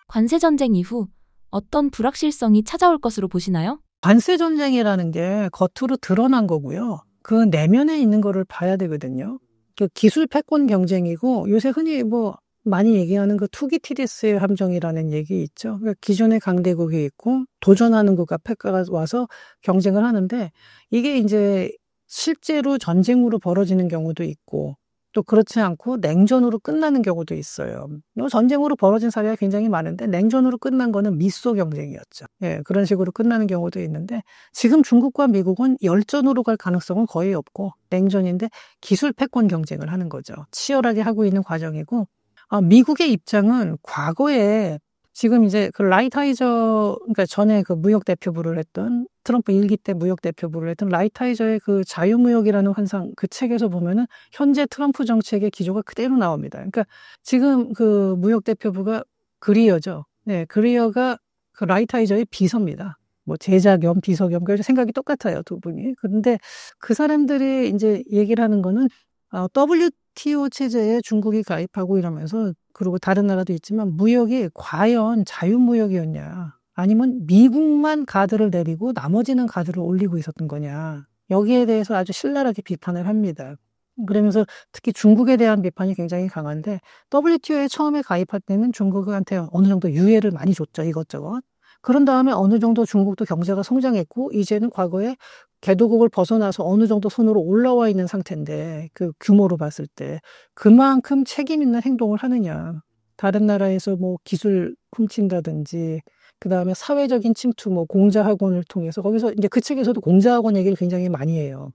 [SPEAKER 2] 관세 전쟁 이후 어떤 불확실성이 찾아올 것으로 보시나요?
[SPEAKER 3] 관세 전쟁이라는 게 겉으로 드러난 거고요. 그 내면에 있는 거를 봐야 되거든요. 그 기술 패권 경쟁이고 요새 흔히 뭐 많이 얘기하는 그 투기 TDS 함정이라는 얘기 있죠. 그러니까 기존의 강대국이 있고 도전하는 국가 패가가 와서 경쟁을 하는데 이게 이제 실제로 전쟁으로 벌어지는 경우도 있고 또 그렇지 않고 냉전으로 끝나는 경우도 있어요. 전쟁으로 벌어진 사례가 굉장히 많은데 냉전으로 끝난 거는 미소 경쟁이었죠. 예, 그런 식으로 끝나는 경우도 있는데 지금 중국과 미국은 열전으로 갈 가능성은 거의 없고 냉전인데 기술 패권 경쟁을 하는 거죠. 치열하게 하고 있는 과정이고 미국의 입장은 과거에 지금 이제 그 라이트하이저, 그러니까 전에 그 무역 대표부를 했던 트럼프 1기 때 무역 대표부를 했던 라이트하이저의 그 자유무역이라는 환상 그 책에서 보면은 현재 트럼프 정책의 기조가 그대로 나옵니다. 그러니까 지금 그 무역 대표부가 그리어죠. 네, 그리어가 그 라이트하이저의 비서입니다. 뭐 제자 겸 비서 겸 그래서 생각이 똑같아요, 두 분이. 그런데 그 사람들이 이제 얘기를 하는 거는 WTO 체제에 중국이 가입하고 이러면서 그리고 다른 나라도 있지만 무역이 과연 자유무역이었냐 아니면 미국만 가드를 내리고 나머지는 가드를 올리고 있었던 거냐 여기에 대해서 아주 신랄하게 비판을 합니다. 그러면서 특히 중국에 대한 비판이 굉장히 강한데 WTO에 처음에 가입할 때는 중국한테 어느 정도 유예를 많이 줬죠. 이것저것. 그런 다음에 어느 정도 중국도 경제가 성장했고 이제는 과거에 개도국을 벗어나서 어느 정도 선으로 올라와 있는 상태인데 그 규모로 봤을 때 그만큼 책임 있는 행동을 하느냐. 다른 나라에서 뭐 기술 훔친다든지 그다음에 사회적인 침투 뭐 공자학원을 통해서 거기서 이제 그 책에서도 공자학원 얘기를 굉장히 많이 해요.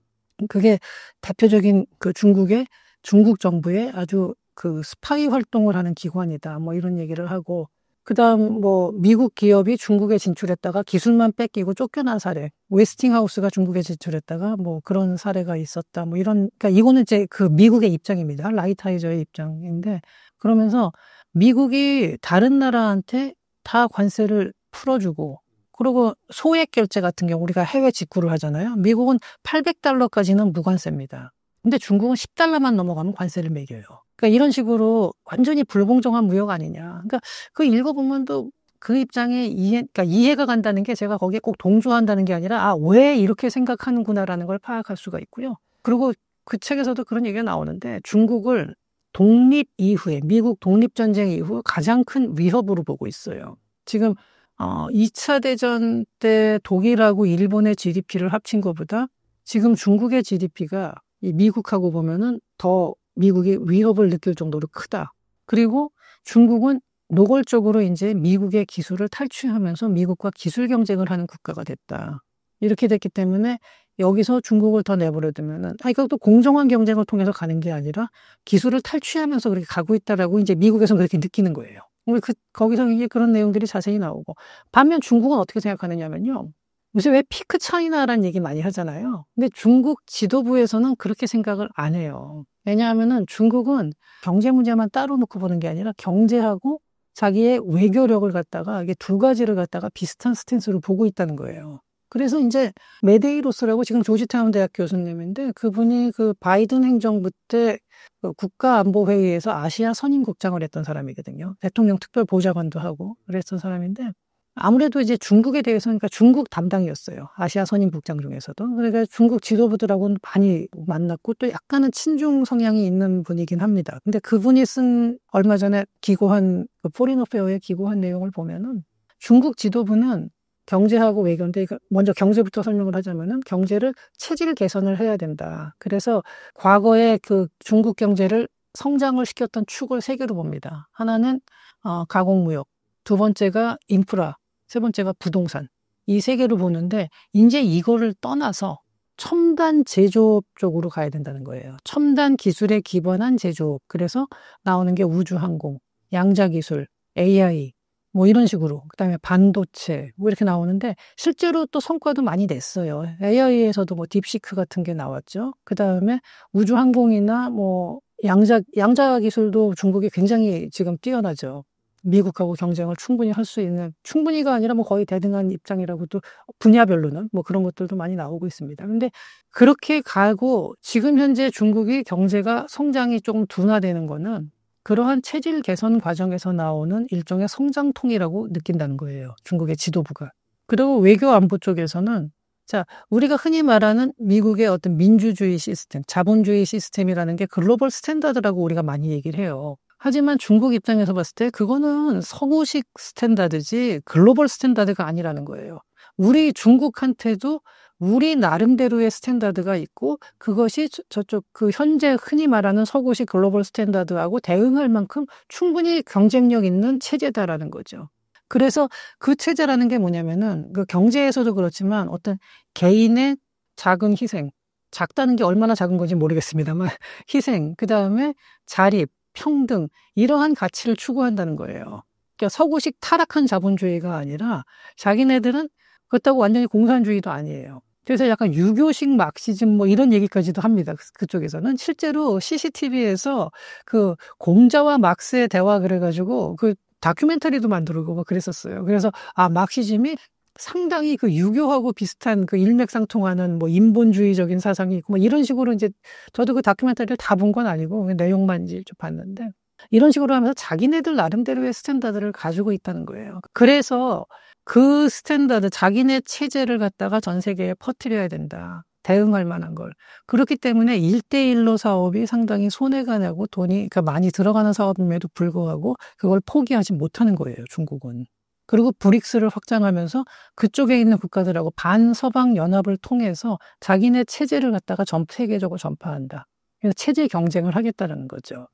[SPEAKER 3] 그게 대표적인 그 중국 정부의 아주 그 스파이 활동을 하는 기관이다. 뭐 이런 얘기를 하고 그다음 뭐 미국 기업이 중국에 진출했다가 기술만 뺏기고 쫓겨난 사례. 웨스팅하우스가 중국에 진출했다가 뭐 그런 사례가 있었다. 뭐 이런 그러니까 이거는 이제 그 미국의 입장입니다. 라이트하이저의 입장인데 그러면서 미국이 다른 나라한테 다 관세를 풀어주고 그리고 소액 결제 같은 경우 우리가 해외 직구를 하잖아요. 미국은 $800까지는 무관세입니다. 근데 중국은 $10만 넘어가면 관세를 매겨요. 그러니까 이런 식으로 완전히 불공정한 무역 아니냐. 그러니까 그 읽어보면 또 그 입장에 그러니까 이해가 간다는 게 제가 거기에 꼭 동조한다는 게 아니라 왜 이렇게 생각하는구나라는 걸 파악할 수가 있고요. 그리고 그 책에서도 그런 얘기가 나오는데 중국을 독립 이후에 미국 독립전쟁 이후 가장 큰 위협으로 보고 있어요. 지금 2차 대전 때 독일하고 일본의 GDP를 합친 것보다 지금 중국의 GDP가 이 미국하고 보면은 더 미국이 위협을 느낄 정도로 크다. 그리고 중국은 노골적으로 이제 미국의 기술을 탈취하면서 미국과 기술 경쟁을 하는 국가가 됐다. 이렇게 됐기 때문에 여기서 중국을 더 내버려 두면은 이것도 공정한 경쟁을 통해서 가는 게 아니라 기술을 탈취하면서 그렇게 가고 있다라고 이제 미국에서는 그렇게 느끼는 거예요. 거기서 이제 그런 내용들이 자세히 나오고. 반면 중국은 어떻게 생각하느냐면요. 요새 왜 피크 차이나라는 얘기 많이 하잖아요. 근데 중국 지도부에서는 그렇게 생각을 안 해요. 왜냐하면은 중국은 경제 문제만 따로 놓고 보는 게 아니라 경제하고 자기의 외교력을 갖다가 이게 두 가지를 갖다가 비슷한 스탠스로 보고 있다는 거예요. 그래서 이제 메데이 로스라고 지금 조지타운 대학 교수님인데 그분이 그 바이든 행정부 때 그 국가안보회의에서 아시아 선임국장을 했던 사람이거든요. 대통령 특별보좌관도 하고 그랬던 사람인데 아무래도 이제 중국에 대해서는 그러니까 중국 담당이었어요. 아시아 선임국장 중에서도. 그러니까 중국 지도부들하고는 많이 만났고 또 약간은 친중 성향이 있는 분이긴 합니다. 근데 그분이 쓴 얼마 전에 기고한 포린 어페어에 기고한 내용을 보면은 중국 지도부는 경제하고 외교인데 먼저 경제부터 설명을 하자면은 경제를 체질 개선을 해야 된다. 그래서 과거에 그 중국 경제를 성장을 시켰던 축을 세 개로 봅니다. 하나는 가공무역, 두 번째가 인프라, 세 번째가 부동산. 이 세 개로 보는데 이제 이거를 떠나서 첨단 제조업 쪽으로 가야 된다는 거예요. 첨단 기술에 기반한 제조업. 그래서 나오는 게 우주항공, 양자기술, AI 뭐 이런 식으로 그다음에 반도체 뭐 이렇게 나오는데 실제로 또 성과도 많이 냈어요. AI에서도 뭐 딥시크 같은 게 나왔죠. 그다음에 우주항공이나 뭐 양자 기술도 중국이 굉장히 지금 뛰어나죠. 미국하고 경쟁을 충분히 할 수 있는 충분히가 아니라 뭐 거의 대등한 입장이라고도 분야별로는 뭐 그런 것들도 많이 나오고 있습니다. 근데 그렇게 가고 지금 현재 중국이 경제가 성장이 조금 둔화되는 거는 그러한 체질 개선 과정에서 나오는 일종의 성장통이라고 느낀다는 거예요. 중국의 지도부가. 그리고 외교 안보 쪽에서는 자, 우리가 흔히 말하는 미국의 어떤 민주주의 시스템, 자본주의 시스템이라는 게 글로벌 스탠다드라고 우리가 많이 얘기를 해요. 하지만 중국 입장에서 봤을 때 그거는 서구식 스탠다드지 글로벌 스탠다드가 아니라는 거예요. 우리 중국한테도 우리 나름대로의 스탠다드가 있고 그것이 저쪽 그 현재 흔히 말하는 서구식 글로벌 스탠다드하고 대응할 만큼 충분히 경쟁력 있는 체제다라는 거죠. 그래서 그 체제라는 게 뭐냐면은 그 경제에서도 그렇지만 어떤 개인의 작은 희생, 작다는 게 얼마나 작은 건지 모르겠습니다만 희생, 그다음에 자립, 평등 이러한 가치를 추구한다는 거예요. 그러니까 서구식 타락한 자본주의가 아니라 자기네들은 그렇다고 완전히 공산주의도 아니에요. 그래서 약간 유교식 막시즘 뭐 이런 얘기까지도 합니다. 그쪽에서는 실제로 CCTV에서 그 공자와 막스의 대화 그래가지고 그 다큐멘터리도 만들고 막 그랬었어요. 그래서 막시즘이 상당히 그 유교하고 비슷한 그 일맥상통하는 뭐 인본주의적인 사상이 있고 뭐 이런 식으로 이제 저도 그 다큐멘터리를 다 본 건 아니고 내용만 이제 좀 봤는데 이런 식으로 하면서 자기네들 나름대로의 스탠다드를 가지고 있다는 거예요. 그래서 그 스탠다드, 자기네 체제를 갖다가 전 세계에 퍼뜨려야 된다. 대응할 만한 걸. 그렇기 때문에 1대1로 사업이 상당히 손해가 나고 돈이 그러니까 많이 들어가는 사업임에도 불구하고 그걸 포기하지 못하는 거예요, 중국은. 그리고 브릭스를 확장하면서 그쪽에 있는 국가들하고 반서방 연합을 통해서 자기네 체제를 갖다가 전 세계적으로 전파한다. 그래서 체제 경쟁을 하겠다는 거죠.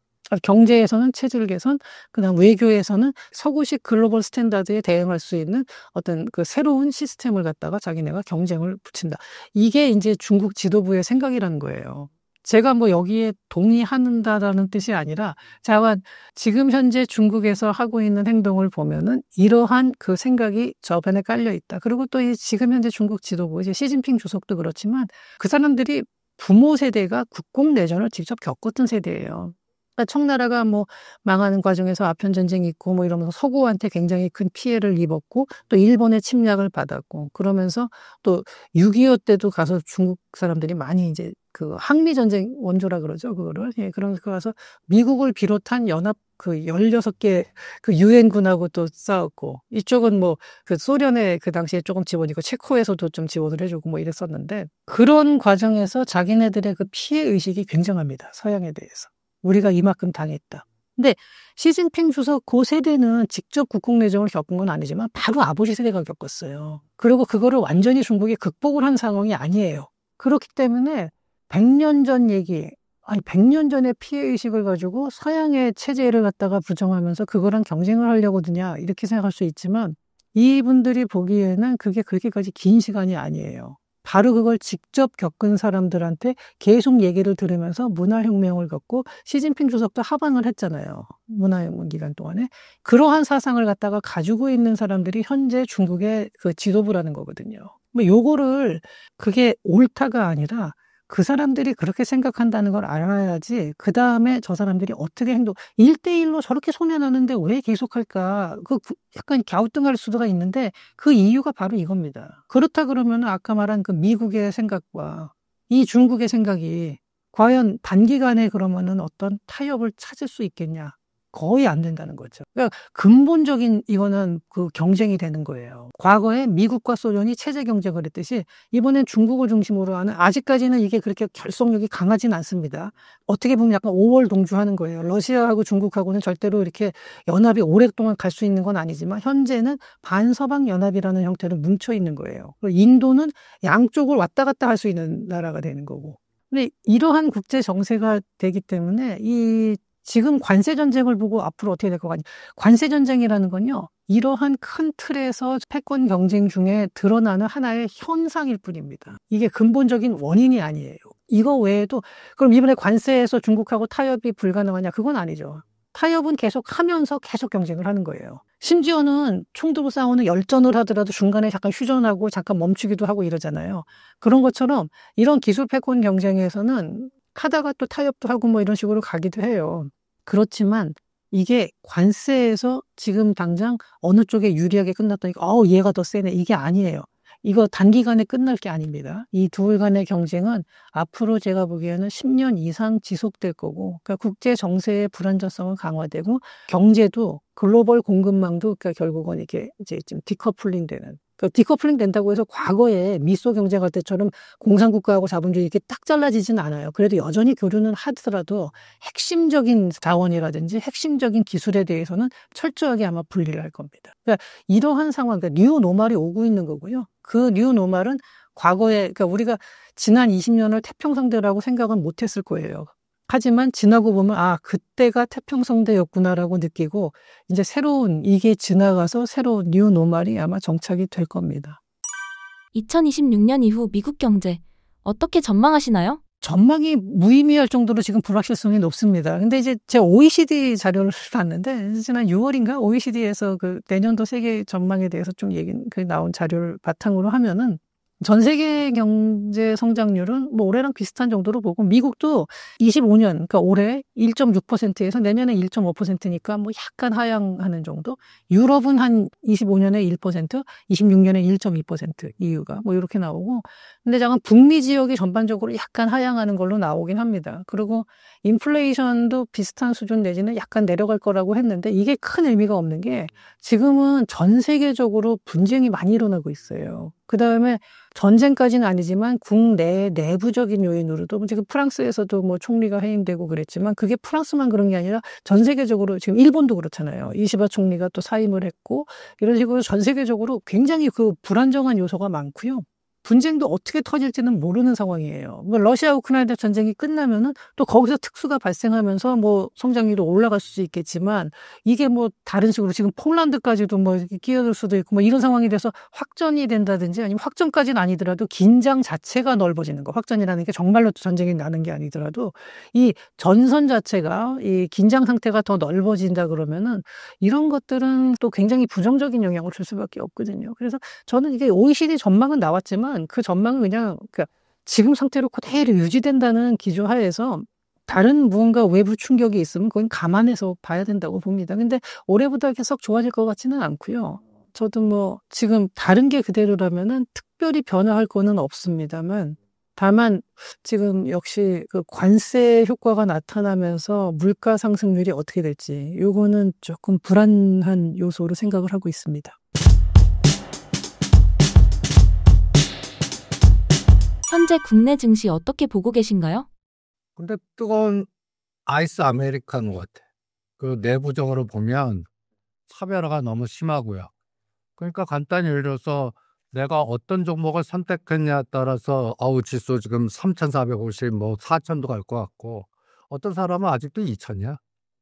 [SPEAKER 3] 경제에서는 체질 개선, 그다음 외교에서는 서구식 글로벌 스탠다드에 대응할 수 있는 어떤 그 새로운 시스템을 갖다가 자기네가 경쟁을 붙인다. 이게 이제 중국 지도부의 생각이라는 거예요. 제가 뭐 여기에 동의한다라는 뜻이 아니라 자관 지금 현재 중국에서 하고 있는 행동을 보면은 이러한 그 생각이 저변에 깔려 있다. 그리고 또 이 지금 현재 중국 지도부 이제 시진핑 주석도 그렇지만 그 사람들이 부모 세대가 국공 내전을 직접 겪었던 세대예요. 그러니까 청나라가 뭐 망하는 과정에서 아편 전쟁이 있고 뭐 이러면서 서구한테 굉장히 큰 피해를 입었고 또 일본의 침략을 받았고 그러면서 또 6.25 때도 가서 중국 사람들이 많이 이제 그 항미 전쟁 원조라 그러죠. 그거를. 예, 그러면서 가서 미국을 비롯한 연합 그 16개 그 유엔군하고 또 싸웠고 이쪽은 뭐 그 소련의 그 당시에 조금 지원이고 체코에서도 좀 지원을 해주고 뭐 이랬었는데 그런 과정에서 자기네들의 그 피해 의식이 굉장합니다. 서양에 대해서. 우리가 이만큼 당했다. 근데 시진핑 주석 그 세대는 직접 국공내정을 겪은 건 아니지만 바로 아버지 세대가 겪었어요. 그리고 그거를 완전히 중국이 극복을 한 상황이 아니에요. 그렇기 때문에 100년 전 얘기, 아니 100년 전의 피해의식을 가지고 서양의 체제를 갖다가 부정하면서 그거랑 경쟁을 하려고 드냐 이렇게 생각할 수 있지만 이분들이 보기에는 그게 그렇게까지 긴 시간이 아니에요. 바로 그걸 직접 겪은 사람들한테 계속 얘기를 들으면서 문화혁명을 겪고 시진핑 주석도 하방을 했잖아요. 문화혁명 기간 동안에. 그러한 사상을 갖다가 가지고 있는 사람들이 현재 중국의 그 지도부라는 거거든요. 뭐 요거를 그게 옳다가 아니라 그 사람들이 그렇게 생각한다는 걸 알아야지 그 다음에 저 사람들이 어떻게 1대1로 저렇게 손해나는데 왜 계속할까? 그 약간 갸우뚱할 수가 있는데 그 이유가 바로 이겁니다. 그렇다 그러면 아까 말한 그 미국의 생각과 이 중국의 생각이 과연 단기간에 그러면은 어떤 타협을 찾을 수 있겠냐? 거의 안 된다는 거죠. 그러니까 근본적인 이거는 그 경쟁이 되는 거예요. 과거에 미국과 소련이 체제 경쟁을 했듯이 이번엔 중국을 중심으로 하는 아직까지는 이게 그렇게 결속력이 강하진 않습니다. 어떻게 보면 약간 5월 동주하는 거예요. 러시아하고 중국하고는 절대로 이렇게 연합이 오랫동안 갈 수 있는 건 아니지만 현재는 반서방 연합이라는 형태로 뭉쳐 있는 거예요. 인도는 양쪽을 왔다 갔다 할 수 있는 나라가 되는 거고. 근데 이러한 국제 정세가 되기 때문에 이 지금 관세 전쟁을 보고 앞으로 어떻게 될 것 같냐. 관세 전쟁이라는 건요. 이러한 큰 틀에서 패권 경쟁 중에 드러나는 하나의 현상일 뿐입니다. 이게 근본적인 원인이 아니에요. 이거 외에도 그럼 이번에 관세에서 중국하고 타협이 불가능하냐? 그건 아니죠. 타협은 계속 하면서 계속 경쟁을 하는 거예요. 심지어는 총 들고 싸우는 열전을 하더라도 중간에 잠깐 휴전하고 잠깐 멈추기도 하고 이러잖아요. 그런 것처럼 이런 기술 패권 경쟁에서는 하다가 또 타협도 하고 뭐 이런 식으로 가기도 해요. 그렇지만 이게 관세에서 지금 당장 어느 쪽에 유리하게 끝났더니 얘가 더 세네. 이게 아니에요. 이거 단기간에 끝날 게 아닙니다. 이 둘 간의 경쟁은 앞으로 제가 보기에는 10년 이상 지속될 거고 그러니까 국제 정세의 불안정성은 강화되고 경제도 글로벌 공급망도 그러니까 결국은 이게 이제 좀 디커플링 되는 디커플링 된다고 해서 과거에 미소 경쟁할 때처럼 공산국가하고 자본주의 이렇게 딱 잘라지진 않아요. 그래도 여전히 교류는 하더라도 핵심적인 자원이라든지 핵심적인 기술에 대해서는 철저하게 아마 분리를 할 겁니다. 그러니까 이러한 상황, 그러니까 뉴 노멀이 오고 있는 거고요. 그 뉴 노멀은 과거에, 그러니까 우리가 지난 20년을 태평성대라고 생각은 못했을 거예요. 하지만 지나고 보면 그때가 태평성대였구나라고 느끼고 이제 이게 지나가서 새로운 뉴 노멀이 아마 정착이 될 겁니다.
[SPEAKER 2] 2026년 이후 미국 경제 어떻게 전망하시나요?
[SPEAKER 3] 전망이 무의미할 정도로 지금 불확실성이 높습니다. 근데 이제 제가 OECD 자료를 봤는데 지난 6월인가 OECD에서 그 내년도 세계 전망에 대해서 좀 나온 자료를 바탕으로 하면은 전 세계 경제 성장률은 뭐 올해랑 비슷한 정도로 보고 미국도 25년 그러니까 올해 1.6%에서 내년에 1.5%니까 뭐 약간 하향하는 정도. 유럽은 한 25년에 1%, 26년에 1.2% 이유가 뭐 이렇게 나오고 근데 잠깐 북미 지역이 전반적으로 약간 하향하는 걸로 나오긴 합니다. 그리고 인플레이션도 비슷한 수준 내지는 약간 내려갈 거라고 했는데 이게 큰 의미가 없는 게 지금은 전 세계적으로 분쟁이 많이 일어나고 있어요. 그다음에 전쟁까지는 아니지만 국내 내부적인 요인으로도 뭐 지금 프랑스에서도 뭐 총리가 해임되고 그랬지만 그게 프랑스만 그런 게 아니라 전 세계적으로 지금 일본도 그렇잖아요. 이시바 총리가 또 사임을 했고 이런 식으로 전 세계적으로 굉장히 그 불안정한 요소가 많고요. 분쟁도 어떻게 터질지는 모르는 상황이에요. 뭐 러시아 우크라이나 전쟁이 끝나면은 또 거기서 특수가 발생하면서 뭐 성장률이 올라갈 수도 있겠지만 이게 뭐 다른 식으로 지금 폴란드까지도 뭐 이렇게 끼어들 수도 있고 뭐 이런 상황이 돼서 확전이 된다든지 아니면 확전까지는 아니더라도 긴장 자체가 넓어지는 거. 확전이라는 게 정말로 전쟁이 나는 게 아니더라도 이 전선 자체가 이 긴장 상태가 더 넓어진다 그러면은 이런 것들은 또 굉장히 부정적인 영향을 줄 수밖에 없거든요. 그래서 저는 이게 OECD 전망은 나왔지만 그 전망은 그냥 지금 상태로 그대로 유지된다는 기조하에서 다른 무언가 외부 충격이 있으면 그건 감안해서 봐야 된다고 봅니다. 근데 올해보다 계속 좋아질 것 같지는 않고요. 저도 뭐 지금 다른 게 그대로라면은 특별히 변화할 거는 없습니다만 다만 지금 역시 그 관세 효과가 나타나면서 물가 상승률이 어떻게 될지 요거는 조금 불안한 요소로 생각을 하고 있습니다.
[SPEAKER 2] 현재 국내 증시 어떻게 보고 계신가요?
[SPEAKER 4] 근데 뜨거운 아이스 아메리카노 같아. 그 내부적으로 보면 차별화가 너무 심하고요. 그러니까 간단히 예를 들어서 내가 어떤 종목을 선택했냐에 따라서 지수 지금 3,450, 뭐 4,000도 갈 것 같고 어떤 사람은 아직도 2,000이야.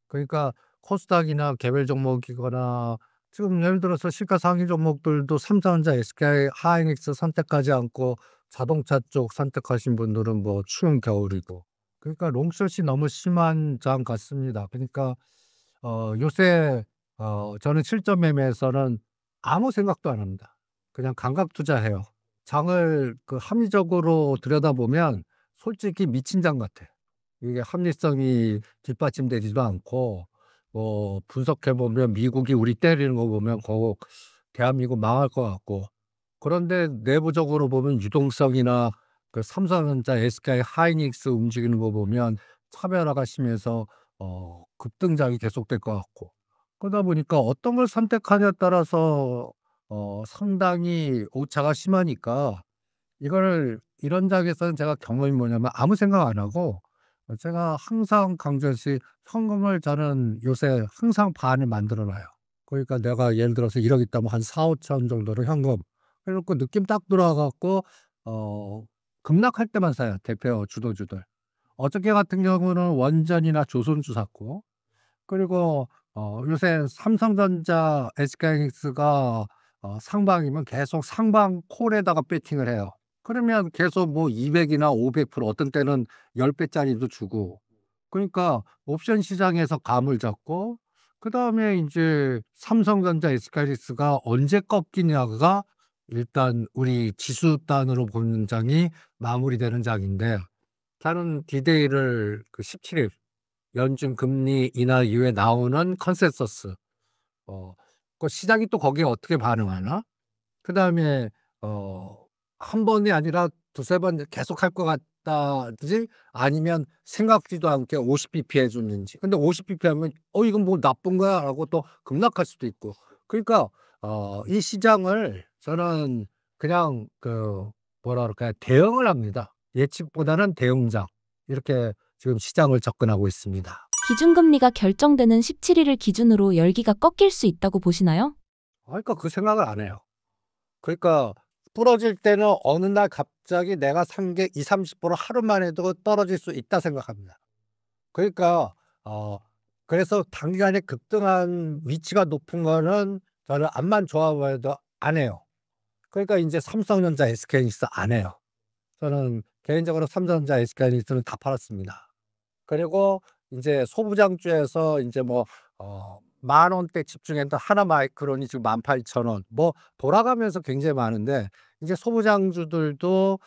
[SPEAKER 4] 그러니까 코스닥이나 개별 종목이거나 지금 예를 들어서 시가 상위 종목들도 삼성전자, SK 하이닉스 선택하지 않고 자동차 쪽 선택하신 분들은 뭐 추운 겨울이고. 그러니까 롱숏이 너무 심한 장 같습니다. 그러니까 요새 저는 실전 매매에서는 아무 생각도 안 합니다. 그냥 감각 투자해요. 장을 그 합리적으로 들여다보면 솔직히 미친 장 같아. 이게 합리성이 뒷받침되지도 않고 뭐 분석해 보면 미국이 우리 때리는 거 보면 대한민국 망할 것 같고 그런데 내부적으로 보면 유동성이나 그 삼성전자, SK 하이닉스 움직이는 거 보면 차별화가 심해서 급등장이 계속될 것 같고 그러다 보니까 어떤 걸 선택하냐에 따라서 상당히 오차가 심하니까 이런 장에서는 제가 경험이 뭐냐면 아무 생각 안 하고 제가 항상 강조했듯이 현금을 저는 요새 항상 반을 만들어 놔요. 그러니까 내가 예를 들어서 1억 있다면 한 4,000-5,000 정도를 현금 해 놓고 느낌 딱 들어와 갖고 급락할 때만 사요, 대표 주도주들. 어저께 같은 경우는 원전이나 조선주 샀고 그리고 요새 삼성전자, SK하이닉스가 상방이면 계속 상방 콜에다가 배팅을 해요. 그러면 계속 뭐 200이나 500% 어떤 때는 10배짜리도 주고 그러니까 옵션 시장에서 감을 잡고 그다음에 인제 삼성전자, SK하이닉스가 언제 꺾이냐가 일단 우리 지수 단으로 보는 장이 마무리되는 장인데 저는 디데이를 그 17일 연준 금리 인하 이후에 나오는 컨센서스 그 시장이 또 거기에 어떻게 반응하나? 그다음에 한 번이 아니라 두세 번 계속할 것 같다든지 아니면 생각지도 않게 50bp 해 줬는지. 근데 50bp 하면 이건 뭐 나쁜 거야라고 또 급락할 수도 있고. 그러니까 이 시장을 저는 그냥 그 뭐라 그럴까요? 대응을 합니다. 예측보다는 대응장. 이렇게 지금 시장을 접근하고 있습니다.
[SPEAKER 2] 기준금리가 결정되는 17일을 기준으로 열기가 꺾일 수 있다고 보시나요?
[SPEAKER 4] 그러니까 그 생각을 안 해요. 그러니까 부러질 때는 어느 날 갑자기 내가 산 게 20-30% 하루만 해도 떨어질 수 있다 생각합니다. 그러니까 그래서 단기간에 급등한 위치가 높은 거는 저는 암만 좋아 보여도 안 해요. 그러니까 인제 삼성전자, SK하이닉스 안 해요. 저는 개인적으로 삼성전자, SK하이닉스는 다 팔았습니다. 그리고 인제 소부장주에서 인제 뭐 10,000원대 집중했던 하나마이크론이 지금 18,000원. 뭐 돌아가면서 굉장히 많은데 이제 소부장주들도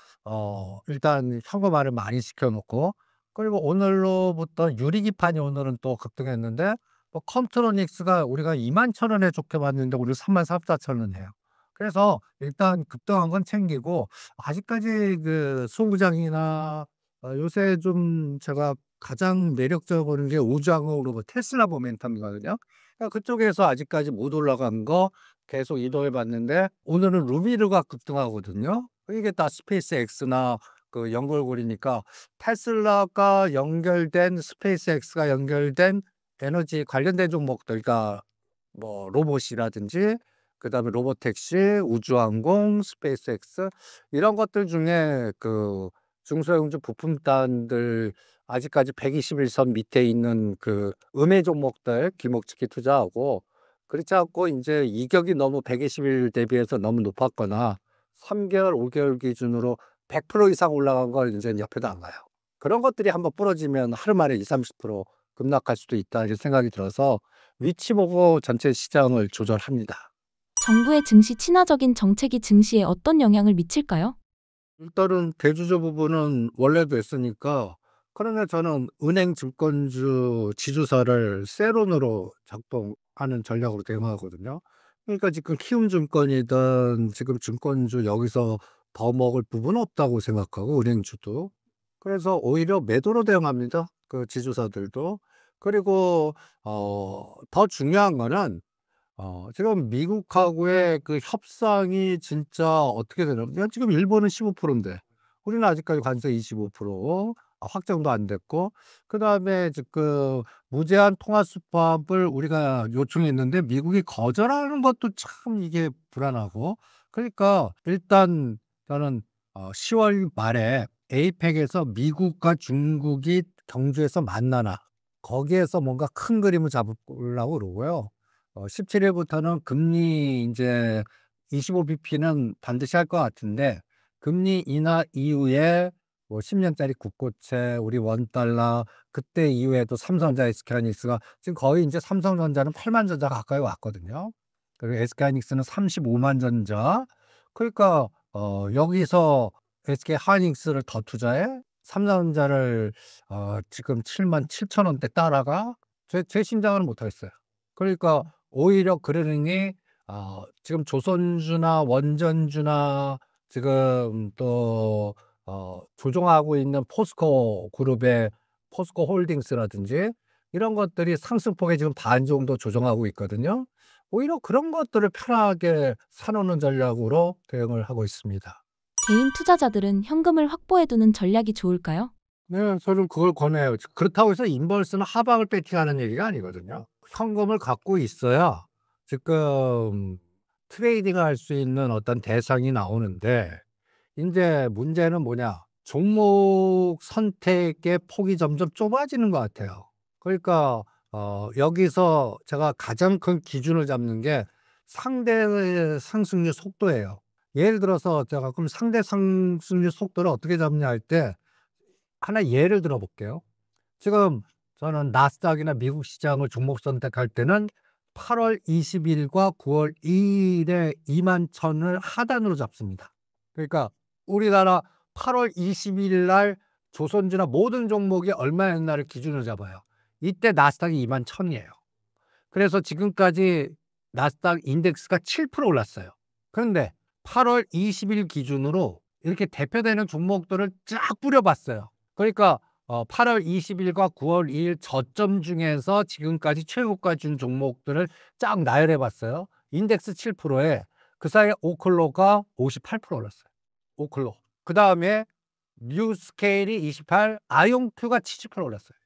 [SPEAKER 4] 일단 현금화를 많이 시켜 놓고, 그리고 오늘로부터 유리기판이 오늘은 또 급등했는데, 뭐 컴트로닉스가 우리가 21,000원에 좋게 봤는데 오늘 33,400원이에요. 그래서 일단 급등한 건 챙기고, 아직까지 그 소부장이나 요새 좀 제가 가장 매력적으로 보는 게 우주항공으로 테슬라 모멘텀이거든요. 그러니까 그쪽에서 아직까지 못 올라간 거 계속 이동해 봤는데, 오늘은 루미르가 급등하거든요. 이게 다 스페이스 X나 그 연결고리니까, 테슬라가 연결된 스페이스 X가 연결된 에너지 관련된 종목들, 그러니까 뭐 로봇이라든지 그다음에 로보택시, 우주항공, 스페이스 X 이런 것들 중에 그 중소형주 부품단들 아직까지 121선 밑에 있는 그 음의 종목들 기목지기 투자하고, 그렇지 않고 이제 이격이 너무 120일 대비해서 너무 높았거나 3개월, 5개월 기준으로 100% 이상 올라간 걸 이제 옆에도 안 가요. 그런 것들이 한번 부러지면 하루 만에 20, 30% 급락할 수도 있다 이런 생각이 들어서 위치 보고 전체 시장을 조절합니다.
[SPEAKER 2] 정부의 증시 친화적인 정책이 증시에 어떤 영향을 미칠까요?
[SPEAKER 4] 일단은 대주주 부분은 원래도 했으니까, 그러나 저는 은행 증권주 지주사를 세론으로 작동하는 전략으로 대응하거든요. 그러니까 지금 키움증권이든 지금 증권주 여기서 더 먹을 부분은 없다고 생각하고, 은행주도. 그래서 오히려 매도로 대응합니다. 그 지주사들도. 그리고 더 중요한 거는 지금 미국하고의 그 협상이 진짜 어떻게 되냐면, 지금 일본은 15%인데 우리는 아직까지 관세 25%, 확정도 안 됐고, 그다음에 지금 무제한 통화 수법을 우리가 요청했는데 미국이 거절하는 것도 참 이게 불안하고, 그러니까 일단 저는 10월 말에 에이펙에서 미국과 중국이 경주에서 만나나, 거기에서 뭔가 큰 그림을 잡으려고 그러고요. 17일부터는 금리 이제 25bp는 반드시 할 것 같은데, 금리 인하 이후에 뭐 10년짜리 국고채, 우리 원달러, 그때 이후에도 삼성전자, SK하이닉스가 지금 거의 이제 삼성전자는 8만 전자 가까이 왔거든요. 그리고 SK하이닉스는 35만 전자. 그러니까 여기서 SK하이닉스를 더 투자해? 삼성전자를 지금 7만 7천 원대 따라가? 제 심장은 못하겠어요. 그러니까 오히려 그러느니 지금 조선주나 원전주나 지금 또 조종하고 있는 포스코 그룹의 포스코 홀딩스라든지 이런 것들이 상승폭에 지금 반 정도 조정하고 있거든요. 오히려 그런 것들을 편하게 사놓는 전략으로 대응을 하고 있습니다.
[SPEAKER 2] 개인 투자자들은 현금을 확보해두는 전략이 좋을까요?
[SPEAKER 4] 네, 저는 그걸 권해요. 그렇다고 해서 인버스는 하방을 배팅하는 얘기가 아니거든요. 현금을 갖고 있어야 지금 트레이딩을 할 수 있는 어떤 대상이 나오는데, 이제 문제는 뭐냐? 종목 선택의 폭이 점점 좁아지는 것 같아요. 그러니까 여기서 제가 가장 큰 기준을 잡는 게 상대 상승률 속도예요. 예를 들어서 제가 그럼 상대 상승률 속도를 어떻게 잡냐 할 때, 하나 예를 들어 볼게요. 지금 저는 나스닥이나 미국 시장을 종목 선택할 때는 8월 20일과 9월 2일에 21,000을 하단으로 잡습니다. 그러니까 우리나라 8월 20일 날 조선주나 모든 종목이 얼마였나를 기준으로 잡아요. 이때 나스닥이 21,000이에요. 그래서 지금까지 나스닥 인덱스가 7% 올랐어요. 그런데 8월 20일 기준으로 이렇게 대표되는 종목들을 쫙 뿌려봤어요. 그러니까 8월 20일과 9월 2일 저점 중에서 지금까지 최고가 준 종목들을 쫙 나열해 봤어요. 인덱스 7%에 그 사이에 오클로가 58% 올랐어요. 오클로. 그 다음에 뉴스케일이 28, 아용큐가 70% 올랐어요.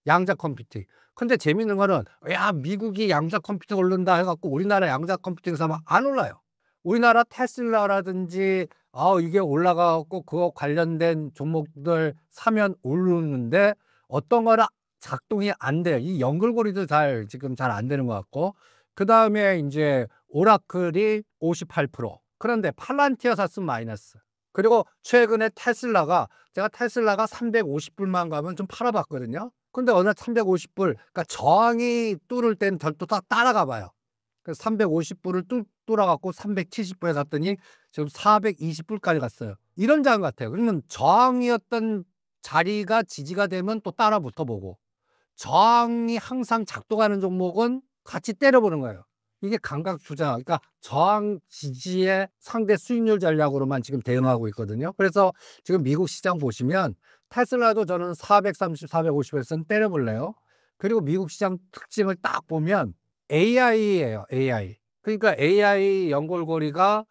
[SPEAKER 4] 양자 컴퓨팅. 근데 재밌는 거는, 야, 미국이 양자 컴퓨팅 오른다 해갖고 우리나라 양자 컴퓨팅 사면 안 올라요. 우리나라 테슬라라든지 이게 올라가고 그거 관련된 종목들 사면 오르는데 어떤 거는 작동이 안 돼요. 이 연결고리도 지금 잘 안 되는 것 같고, 그 다음에 이제 오라클이 58%. 그런데 팔란티어 샀으면 마이너스. 그리고 최근에 제가 테슬라가 350불만 가면 좀 팔아봤거든요. 근데 어느 날 350불, 그러니까 저항이 뚫을 때는 또 따라가 봐요. 그래서 350불을 뚫어갖고 370불에 샀더니 지금 420불까지 갔어요. 이런 장면 같아요. 그러면 저항이었던 자리가 지지가 되면 또 따라 붙어보고, 저항이 항상 작동하는 종목은 같이 때려보는 거예요. 이게 감각 투자, 그러니까 저항 지지의 상대 수익률 전략으로만 지금 대응하고 있거든요. 그래서 지금 미국 시장 보시면 테슬라도 저는 430, 450에서는 때려볼래요. 그리고 미국 시장 특징을 딱 보면 AI예요, AI. 그러니까 AI 연골고리가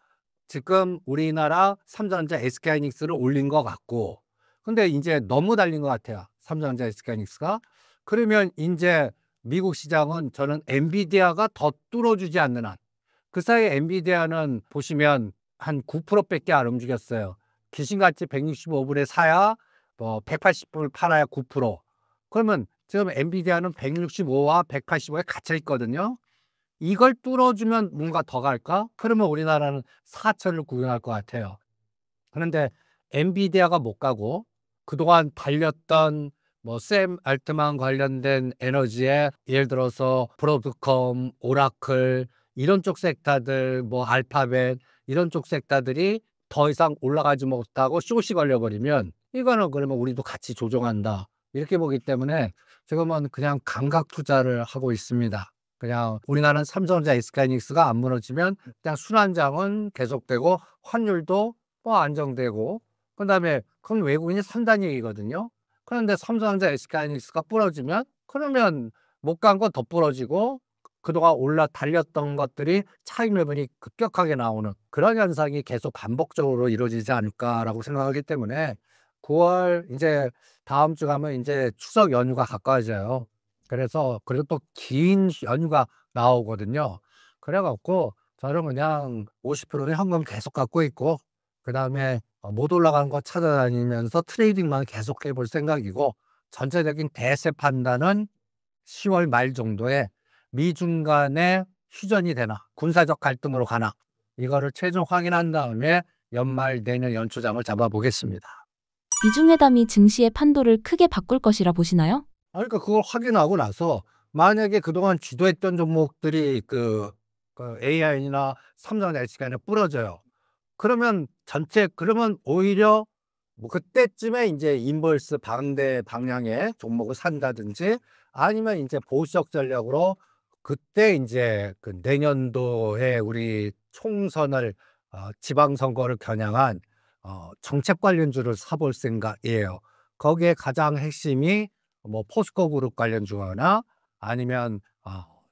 [SPEAKER 4] 지금 우리나라 삼성전자 SK하이닉스를 올린 것 같고, 근데 이제 너무 달린 것 같아요, 삼성전자 SK하이닉스가. 그러면 이제 미국 시장은 저는 엔비디아가 더 뚫어주지 않는 한, 그 사이에 엔비디아는 보시면 한 9%밖에 안 움직였어요. 귀신같이 165불에 사야 뭐 180불 팔아야 9%. 그러면 지금 엔비디아는 165와 185에 갇혀 있거든요. 이걸 뚫어주면 뭔가 더 갈까? 그러면 우리나라는 4천을 구경할 것 같아요. 그런데 엔비디아가 못 가고 그동안 달렸던 뭐 샘 알트만 관련된 에너지에 예를 들어서 브로드컴, 오라클 이런 쪽 섹터들, 뭐 알파벳 이런 쪽 섹터들이 더 이상 올라가지 못하고 숏이 걸려버리면 이거는 그러면 우리도 같이 조정한다, 이렇게 보기 때문에 지금은 그냥 감각 투자를 하고 있습니다. 그냥 우리나라는 삼성전자 SK하이닉스가 안 무너지면 그냥 순환장은 계속되고 환율도 뭐 안정되고, 그다음에 그건 외국인이 산다는 얘기거든요. 그런데 삼성전자 SK하이닉스가 부러지면 그러면 못 간 건 더 부러지고 그동안 달렸던 것들이 차익 매물이 급격하게 나오는 그런 현상이 계속 반복적으로 이루어지지 않을까라고 생각하기 때문에 9월 이제 다음 주 가면 이제 추석 연휴가 가까워져요. 그래서 그리고 또 긴 연휴가 나오거든요. 그래갖고 저는 그냥 50%는 현금 계속 갖고 있고, 그다음에 못 올라가는 거 찾아다니면서 트레이딩만 계속 해볼 생각이고, 전체적인 대세 판단은 10월 말 정도에 미중 간에 휴전이 되나 군사적 갈등으로 가나 이거를 최종 확인한 다음에 연말 내년 연초장을 잡아보겠습니다.
[SPEAKER 2] 미중 회담이 증시의 판도를 크게 바꿀 것이라 보시나요?
[SPEAKER 4] 그러니까 그걸 확인하고 나서 만약에 그동안 주도했던 종목들이 그 AI나 삼성전자 SK에 부러져요. 그러면 그러면 오히려 뭐 그때쯤에 이제 인버스 반대 방향의 종목을 산다든지, 아니면 이제 보수적 전략으로 그때 이제 그 내년도에 우리 총선을 지방선거를 겨냥한 정책 관련주를 사볼 생각이에요. 거기에 가장 핵심이 뭐 포스코 그룹 관련주거나 아니면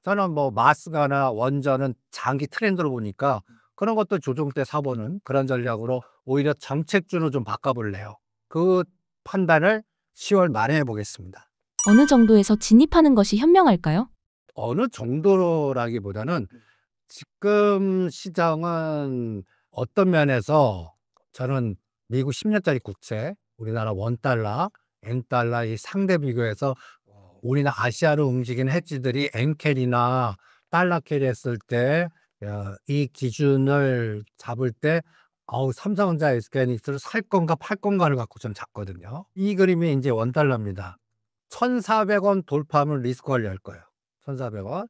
[SPEAKER 4] 저는 뭐 마스가나 원전은 장기 트렌드로 보니까 그런 것도 조정 때 사보는 그런 전략으로 오히려 정책주로 좀 바꿔볼래요. 그 판단을 10월 말에 해보겠습니다.
[SPEAKER 2] 어느 정도에서 진입하는 것이 현명할까요?
[SPEAKER 4] 어느 정도라기보다는 지금 시장은 어떤 면에서 저는 미국 10년짜리 국채, 우리나라 원달러, 엔달러 이 상대 비교해서 우리나라 아시아로 움직이는 헤지들이 엔캐리나 달러 캐리 했을 때 이 기준을 잡을 때 삼성전자 SK하이닉스를 살 건가 팔 건가를 갖고 좀 잡거든요. 이 그림이 이제 원달러입니다. 1,400원 돌파하면 리스크 관리할 거예요. 1,400원.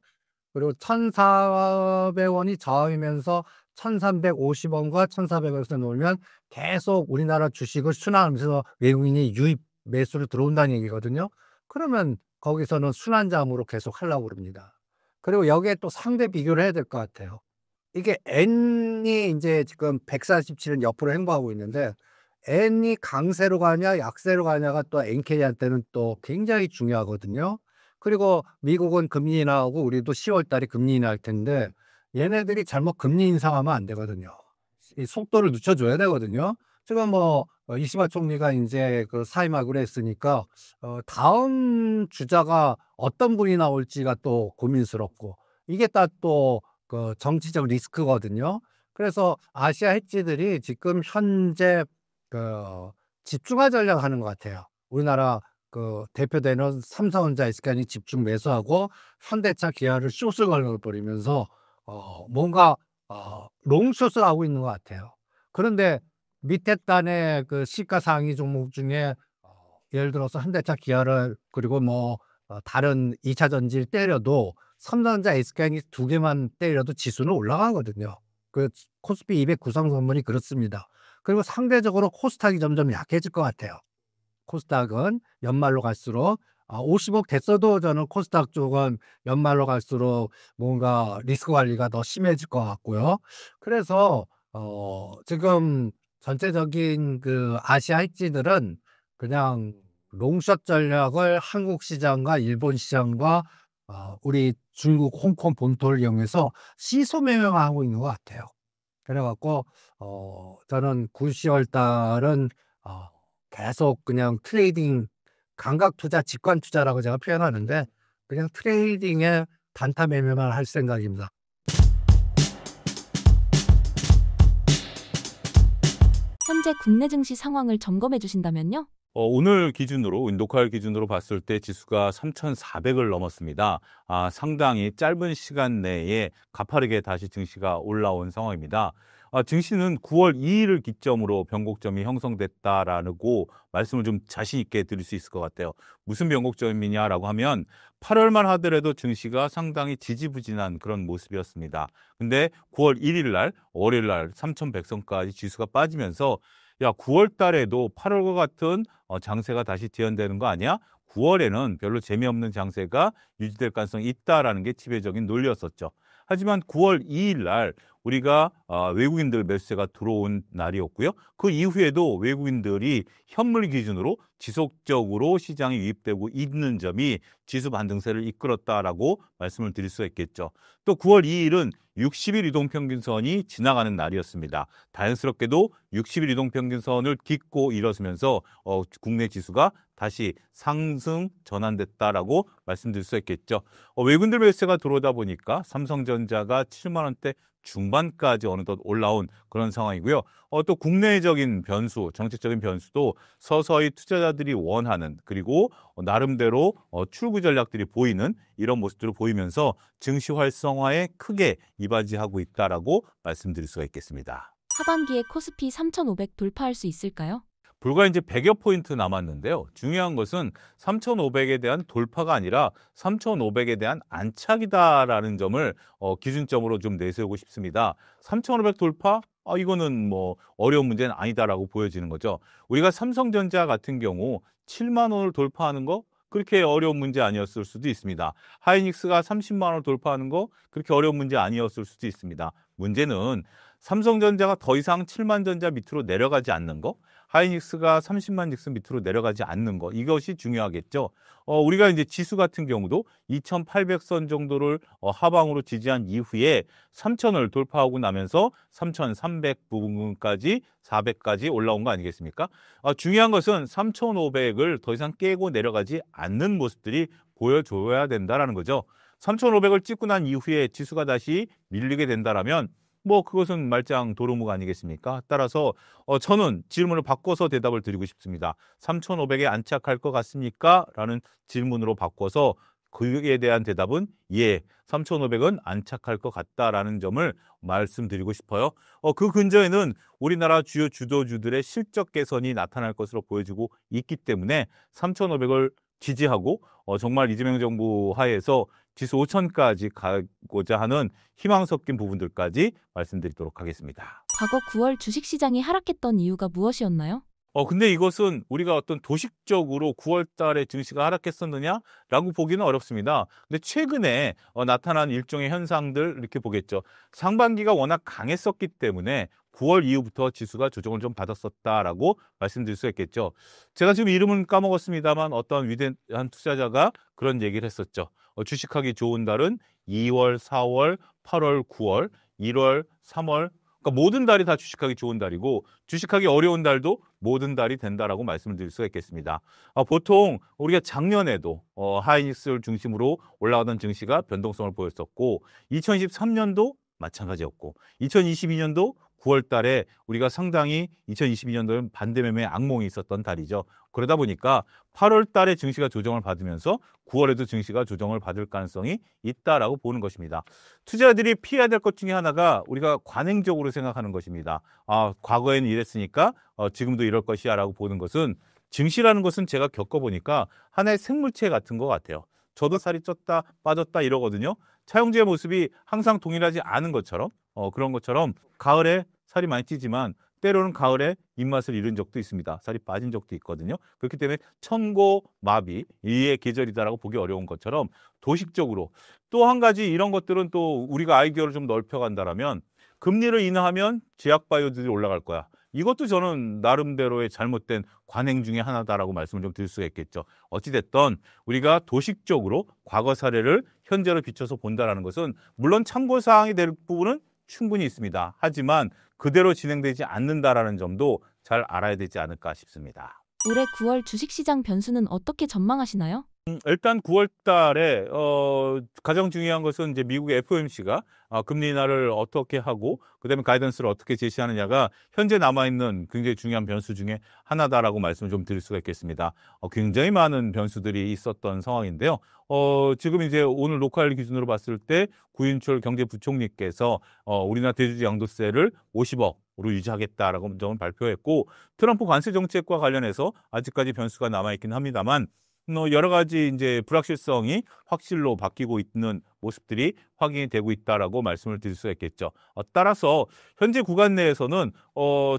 [SPEAKER 4] 그리고 1,400원이 저하면서 1,350원과 1,400원에서 놀면 계속 우리나라 주식을 순환하면서 외국인이 유입 매수를 들어온다는 얘기거든요. 그러면 거기서는 순환장으로 계속 하려고 그럽니다. 그리고 여기에 또 상대 비교를 해야 될 것 같아요. 이게 N이 이제 지금 147은 옆으로 행보하고 있는데 N이 강세로 가냐 약세로 가냐가 또 NK한테는 또 굉장히 중요하거든요. 그리고 미국은 금리 인하하고 우리도 10월 달에 금리 인하할 텐데 얘네들이 잘못 금리 인상하면 안 되거든요. 이 속도를 늦춰줘야 되거든요. 지금 뭐 이시바 총리가 이제 그 사임하기로 했으니까 다음 주자가 어떤 분이 나올지가 또 고민스럽고, 이게 또 그 정치적 리스크거든요. 그래서 아시아 헤지들이 지금 현재 그 집중화 전략하는 것 같아요. 우리나라 그 대표되는 삼성전자 SK니 집중 매수하고 현대차 기아를 숏을 걸어버리면서 뭔가 롱숏을 하고 있는 것 같아요. 그런데 밑에 단의 그 시가 상위 종목 중에 예를 들어서 현대차, 기아를 그리고 뭐 다른 2차 전지를 때려도 삼성전자, SK하이닉스 두 개만 때려도 지수는 올라가거든요. 그 코스피 200 구성 선물이 그렇습니다. 그리고 상대적으로 코스닥이 점점 약해질 것 같아요. 코스닥은 연말로 갈수록 50억 됐어도 저는 코스닥 쪽은 연말로 갈수록 뭔가 리스크 관리가 더 심해질 것 같고요. 그래서 지금 전체적인 그 아시아 핵지들은 그냥 롱숏 전략을 한국 시장과 일본 시장과 우리 중국, 홍콩 본토를 이용해서 시소 매매하고 있는 것 같아요. 그래갖고 저는 9, 10월 달은 계속 그냥 트레이딩, 감각 투자, 직관 투자라고 제가 표현하는데 그냥 트레이딩에 단타 매매만 할 생각입니다.
[SPEAKER 2] 현재 국내 증시 상황을 점검해 주신다면요?
[SPEAKER 5] 오늘 기준으로 녹화일 기준으로 봤을 때 지수가 3,400을 넘었습니다. 상당히 짧은 시간 내에 가파르게 다시 증시가 올라온 상황입니다. 증시는 9월 2일을 기점으로 변곡점이 형성됐다라고 말씀을 좀 자신 있게 드릴 수 있을 것 같아요. 무슨 변곡점이냐라고 하면 8월만 하더라도 증시가 상당히 지지부진한 그런 모습이었습니다. 근데 9월 1일 날, 월요일 날 3,100선까지 지수가 빠지면서 9월 달에도 8월과 같은 장세가 다시 재현되는 거 아니야? 9월에는 별로 재미없는 장세가 유지될 가능성이 있다라는 게 지배적인 논리였었죠. 하지만 9월 2일 날 우리가 외국인들 매수세가 들어온 날이었고요. 그 이후에도 외국인들이 현물 기준으로 지속적으로 시장에 유입되고 있는 점이 지수 반등세를 이끌었다라고 말씀을 드릴 수가 있겠죠. 또 9월 2일은 60일 이동평균선이 지나가는 날이었습니다. 다행스럽게도 60일 이동평균선을 딛고 일어서면서 국내 지수가 다시 상승 전환됐다라고 말씀드릴 수 있겠죠. 외국인들 매수세가 들어오다 보니까 삼성전자가 7만 원대 중반까지 어느덧 올라온 그런 상황이고요. 또 국내적인 변수, 정책적인 변수도 서서히 투자자들이 원하는 그리고 나름대로 출구 전략들이 보이는 이런 모습들을 보이면서 증시 활성화에 크게 이바지하고 있다라고 말씀드릴 수가 있겠습니다.
[SPEAKER 2] 하반기에 코스피 3,500 돌파할 수 있을까요?
[SPEAKER 5] 불과 이제 100여 포인트 남았는데요. 중요한 것은 3,500에 대한 돌파가 아니라 3,500에 대한 안착이다라는 점을 기준점으로 좀 내세우고 싶습니다. 3,500 돌파? 이거는 뭐 어려운 문제는 아니다라고 보여지는 거죠. 우리가 삼성전자 같은 경우 7만 원을 돌파하는 거 그렇게 어려운 문제 아니었을 수도 있습니다. 하이닉스가 30만 원을 돌파하는 거 그렇게 어려운 문제 아니었을 수도 있습니다. 문제는 삼성전자가 더 이상 7만 전자 밑으로 내려가지 않는 거, 하이닉스가 30만 닉스 밑으로 내려가지 않는 거, 이것이 중요하겠죠. 우리가 이제 지수 같은 경우도 2,800선 정도를 하방으로 지지한 이후에 3,000을 돌파하고 나면서 3,300 부분까지 400까지 올라온 거 아니겠습니까? 중요한 것은 3,500을 더 이상 깨고 내려가지 않는 모습들이 보여줘야 된다라는 거죠. 3,500을 찍고 난 이후에 지수가 다시 밀리게 된다라면 뭐 그것은 말짱 도루묵 아니겠습니까? 따라서 저는 질문을 바꿔서 대답을 드리고 싶습니다. 3,500에 안착할 것 같습니까? 라는 질문으로 바꿔서 그에 대한 대답은 예, 3,500은 안착할 것 같다라는 점을 말씀드리고 싶어요. 그 근저에는 우리나라 주요 주도주들의 실적 개선이 나타날 것으로 보여지고 있기 때문에 3,500을 지지하고 정말 이재명 정부 하에서 지수 5,000까지 가고자 하는 희망 섞인 부분들까지 말씀드리도록 하겠습니다.
[SPEAKER 2] 과거 9월 주식시장이 하락했던 이유가 무엇이었나요?
[SPEAKER 5] 근데 이것은 우리가 어떤 도식적으로 9월 달에 증시가 하락했었느냐라고 보기는 어렵습니다. 근데 최근에 나타난 일종의 현상들 이렇게 보겠죠. 상반기가 워낙 강했었기 때문에 9월 이후부터 지수가 조정을 좀 받았었다라고 말씀드릴 수 있겠죠. 제가 지금 이름은 까먹었습니다만 어떤 위대한 투자자가 그런 얘기를 했었죠. 주식하기 좋은 달은 2월, 4월, 8월, 9월, 1월, 3월, 그러니까 모든 달이 다 주식하기 좋은 달이고 주식하기 어려운 달도 모든 달이 된다라고 말씀을 드릴 수가 있겠습니다. 보통 우리가 작년에도 하이닉스를 중심으로 올라가던 증시가 변동성을 보였었고 2023년도 마찬가지였고 2022년도 9월 달에 우리가 상당히 2022년도는 반대매매 악몽이 있었던 달이죠. 그러다 보니까 8월 달에 증시가 조정을 받으면서 9월에도 증시가 조정을 받을 가능성이 있다라고 보는 것입니다. 투자자들이 피해야 될 것 중에 하나가 우리가 관행적으로 생각하는 것입니다. 과거에는 이랬으니까 지금도 이럴 것이야 라고 보는 것은 증시라는 것은 제가 겪어보니까 하나의 생물체 같은 것 같아요. 저도 살이 쪘다 빠졌다 이러거든요. 차용지의 모습이 항상 동일하지 않은 것처럼 그런 것처럼 가을에 살이 많이 찌지만 때로는 가을에 입맛을 잃은 적도 있습니다. 살이 빠진 적도 있거든요. 그렇기 때문에 천고마비 이의 계절이다라고 보기 어려운 것처럼 도식적으로 또 한 가지 이런 것들은 또 우리가 아이디어를 좀 넓혀간다라면 금리를 인하하면 제약 바이오들이 올라갈 거야. 이것도 저는 나름대로의 잘못된 관행 중에 하나다라고 말씀을 좀 드릴 수가 있겠죠. 어찌됐든 우리가 도식적으로 과거 사례를 현재로 비춰서 본다라는 것은 물론 참고사항이 될 부분은 충분히 있습니다. 하지만 그대로 진행되지 않는다라는 점도 잘 알아야 되지 않을까 싶습니다.
[SPEAKER 2] 올해 9월 주식시장 변수는 어떻게 전망하시나요?
[SPEAKER 5] 일단 9월 달에 가장 중요한 것은 이제 미국의 FOMC가 금리 인하를 어떻게 하고 그다음에 가이던스를 어떻게 제시하느냐가 현재 남아있는 굉장히 중요한 변수 중에 하나다라고 말씀을 좀 드릴 수가 있겠습니다. 굉장히 많은 변수들이 있었던 상황인데요. 지금 이제 오늘 녹화일 기준으로 봤을 때 구인철 경제부총리께서 우리나라 대주주 양도세를 50억으로 유지하겠다라고 점을 발표했고 트럼프 관세 정책과 관련해서 아직까지 변수가 남아있긴 합니다만 여러 가지 이제 불확실성이 확실로 바뀌고 있는 모습들이 확인이 되고 있다라고 말씀을 드릴 수가 있겠죠. 따라서 현재 구간 내에서는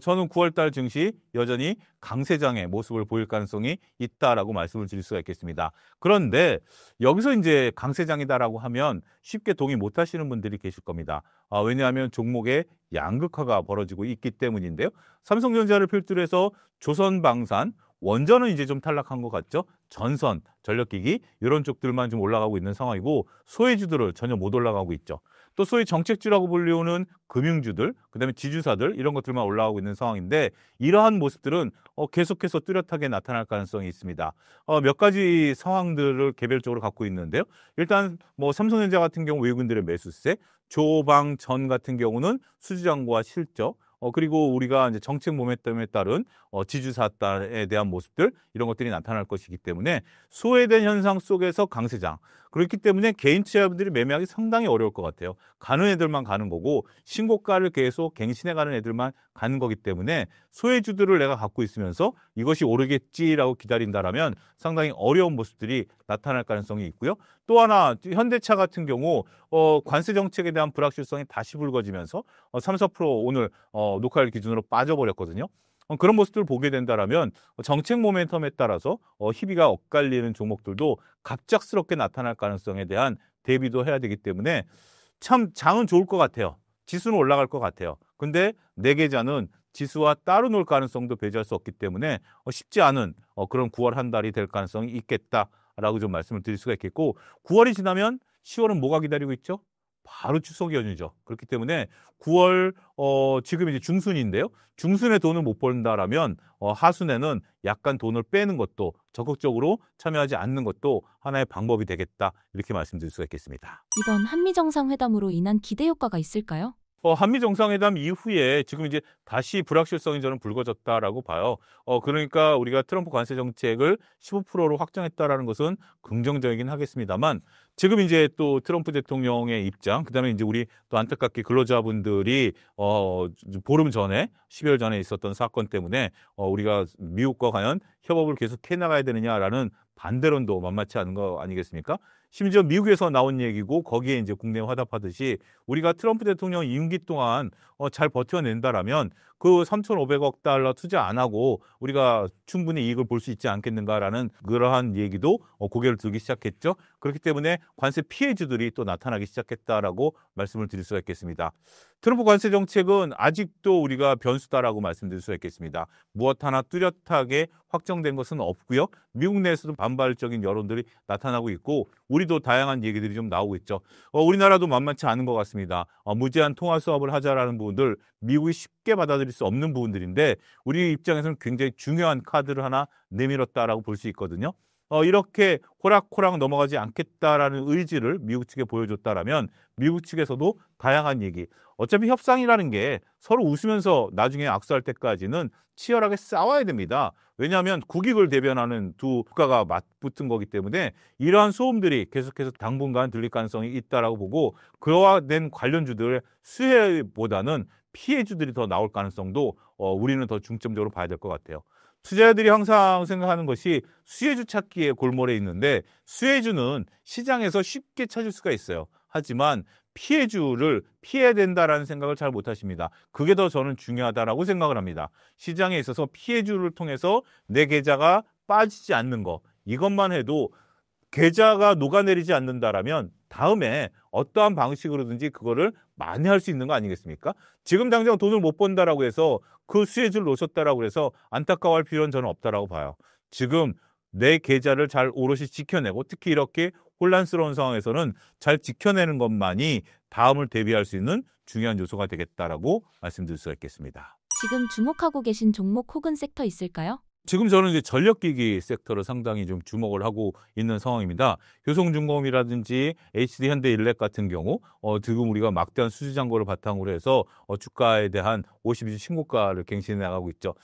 [SPEAKER 5] 저는 9월달 증시 여전히 강세장의 모습을 보일 가능성이 있다라고 말씀을 드릴 수가 있겠습니다. 그런데 여기서 이제 강세장이다라고 하면 쉽게 동의 못 하시는 분들이 계실 겁니다. 왜냐하면 종목의 양극화가 벌어지고 있기 때문인데요. 삼성전자를 필두로 해서 조선방산, 원전은 이제 좀 탈락한 것 같죠. 전선, 전력기기 이런 쪽들만 좀 올라가고 있는 상황이고 소외주들을 전혀 못 올라가고 있죠. 또 소위 정책주라고 불리우는 금융주들, 그다음에 지주사들 이런 것들만 올라가고 있는 상황인데 이러한 모습들은 계속해서 뚜렷하게 나타날 가능성이 있습니다. 몇 가지 상황들을 개별적으로 갖고 있는데요. 일단 뭐 삼성전자 같은 경우 외국인들의 매수세, 조방전 같은 경우는 수주장과 실적, 그리고 우리가 이제 정책 모멘텀에 따른 지주사에 대한 모습들 이런 것들이 나타날 것이기 때문에 소외된 현상 속에서 강세장. 그렇기 때문에 개인 투자자분들이 매매하기 상당히 어려울 것 같아요. 가는 애들만 가는 거고 신고가를 계속 갱신해 가는 애들만 가는 거기 때문에 소외주들을 내가 갖고 있으면서 이것이 오르겠지라고 기다린다라면 상당히 어려운 모습들이 나타날 가능성이 있고요. 또 하나 현대차 같은 경우 관세 정책에 대한 불확실성이 다시 불거지면서 3, 4% 오늘 녹화일 기준으로 빠져버렸거든요. 그런 모습들을 보게 된다라면 정책 모멘텀에 따라서 희비가 엇갈리는 종목들도 갑작스럽게 나타날 가능성에 대한 대비도 해야 되기 때문에 참 장은 좋을 것 같아요. 지수는 올라갈 것 같아요. 근데 내 계좌는 지수와 따로 놀 가능성도 배제할 수 없기 때문에 쉽지 않은 그런 9월 한 달이 될 가능성이 있겠다라고 좀 말씀을 드릴 수가 있겠고 9월이 지나면 10월은 뭐가 기다리고 있죠? 바로 추석 연휴죠. 그렇기 때문에 9월 지금 이제 중순인데요. 중순에 돈을 못 벌다라면 하순에는 약간 돈을 빼는 것도 적극적으로 참여하지 않는 것도 하나의 방법이 되겠다. 이렇게 말씀드릴 수가 있겠습니다.
[SPEAKER 2] 이번 한미 정상회담으로 인한 기대 효과가 있을까요?
[SPEAKER 5] 한미 정상회담 이후에 지금 이제 다시 불확실성이 저는 불거졌다라고 봐요. 그러니까 우리가 트럼프 관세 정책을 15%로 확정했다라는 것은 긍정적이긴 하겠습니다만 지금 이제 또 트럼프 대통령의 입장, 그다음에 이제 우리 또 안타깝게 근로자분들이 보름 전에 10여일 전에 있었던 사건 때문에 우리가 미국과 과연 협업을 계속 해나가야 되느냐라는 반대론도 만만치 않은 거 아니겠습니까? 심지어 미국에서 나온 얘기고 거기에 이제 국내 화답하듯이 우리가 트럼프 대통령 임기 동안 잘 버텨낸다라면 그 3,500억 달러 투자 안 하고 우리가 충분히 이익을 볼 수 있지 않겠는가라는 그러한 얘기도 고개를 들기 시작했죠. 그렇기 때문에 관세 피해주들이 또 나타나기 시작했다라고 말씀을 드릴 수가 있겠습니다. 트럼프 관세 정책은 아직도 우리가 변수다라고 말씀드릴 수가 있겠습니다. 무엇 하나 뚜렷하게 확정된 것은 없고요. 미국 내에서도 반발적인 여론들이 나타나고 있고 우리도 다양한 얘기들이 좀 나오고 있죠. 우리나라도 만만치 않은 것 같습니다. 무제한 통화 수업을 하자라는 부분들 미국이 쉽게 받아들일 수 없는 부분들인데 우리 입장에서는 굉장히 중요한 카드를 하나 내밀었다라고 볼 수 있거든요. 이렇게 호락호락 넘어가지 않겠다라는 의지를 미국 측에 보여줬다라면 미국 측에서도 다양한 얘기. 어차피 협상이라는 게 서로 웃으면서 나중에 악수할 때까지는 치열하게 싸워야 됩니다. 왜냐하면 국익을 대변하는 두 국가가 맞붙은 거기 때문에 이러한 소음들이 계속해서 당분간 들릴 가능성이 있다라고 보고 그와 된 관련주들의 수혜보다는 피해주들이 더 나올 가능성도 우리는 더 중점적으로 봐야 될 것 같아요. 투자자들이 항상 생각하는 것이 수혜주 찾기에 골몰해 있는데 수혜주는 시장에서 쉽게 찾을 수가 있어요. 하지만 피해주를 피해야 된다라는 생각을 잘 못하십니다. 그게 더 저는 중요하다라고 생각을 합니다. 시장에 있어서 피해주를 통해서 내 계좌가 빠지지 않는 거, 이것만 해도 계좌가 녹아내리지 않는다라면 다음에 어떠한 방식으로든지 그거를 만회할 수 있는 거 아니겠습니까? 지금 당장 돈을 못 번다라고 해서 그 수혜주를 놓쳤다라고 해서 안타까워할 필요는 저는 없다라고 봐요. 지금 내 계좌를 잘 오롯이 지켜내고 특히 이렇게 혼란스러운 상황에서는 잘 지켜내는 것만이 다음을 대비할 수 있는 중요한 요소가 되겠다라고 말씀드릴 수가 있겠습니다.
[SPEAKER 2] 지금 주목하고 계신 종목 혹은 sek터 있을까요?
[SPEAKER 5] 지금 저는 이제 전력기기 섹터를 상당히 좀 주목을 하고 있는 상황입니다. 효성중공업이라든지 HD현대일렉 같은 경우 지금 우리가 막대한 수주 잔고를 바탕으로 해서 주가에 대한 52주 신고가를 갱신해 나가고 있죠.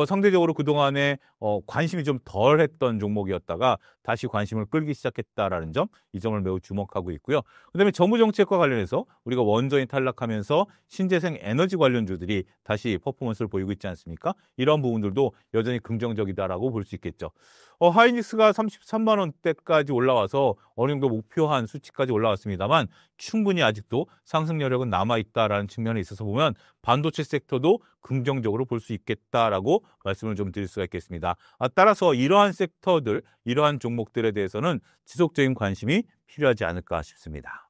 [SPEAKER 5] 상대적으로 그동안에 관심이 좀 덜했던 종목이었다가 다시 관심을 끌기 시작했다라는 점, 이 점을 매우 주목하고 있고요. 그다음에 정부정책과 관련해서 우리가 원전이 탈락하면서 신재생 에너지 관련주들이 다시 퍼포먼스를 보이고 있지 않습니까? 이런 부분들도 여전히 긍정적이다라고 볼 수 있겠죠. 하이닉스가 33만 원대까지 올라와서 어느 정도 목표한 수치까지 올라왔습니다만 충분히 아직도 상승 여력은 남아있다라는 측면에 있어서 보면 반도체 섹터도 긍정적으로 볼 수 있겠다라고 말씀을 좀 드릴 수가 있겠습니다. 따라서 이러한 섹터들, 이러한 종목들에 대해서는 지속적인 관심이 필요하지 않을까 싶습니다.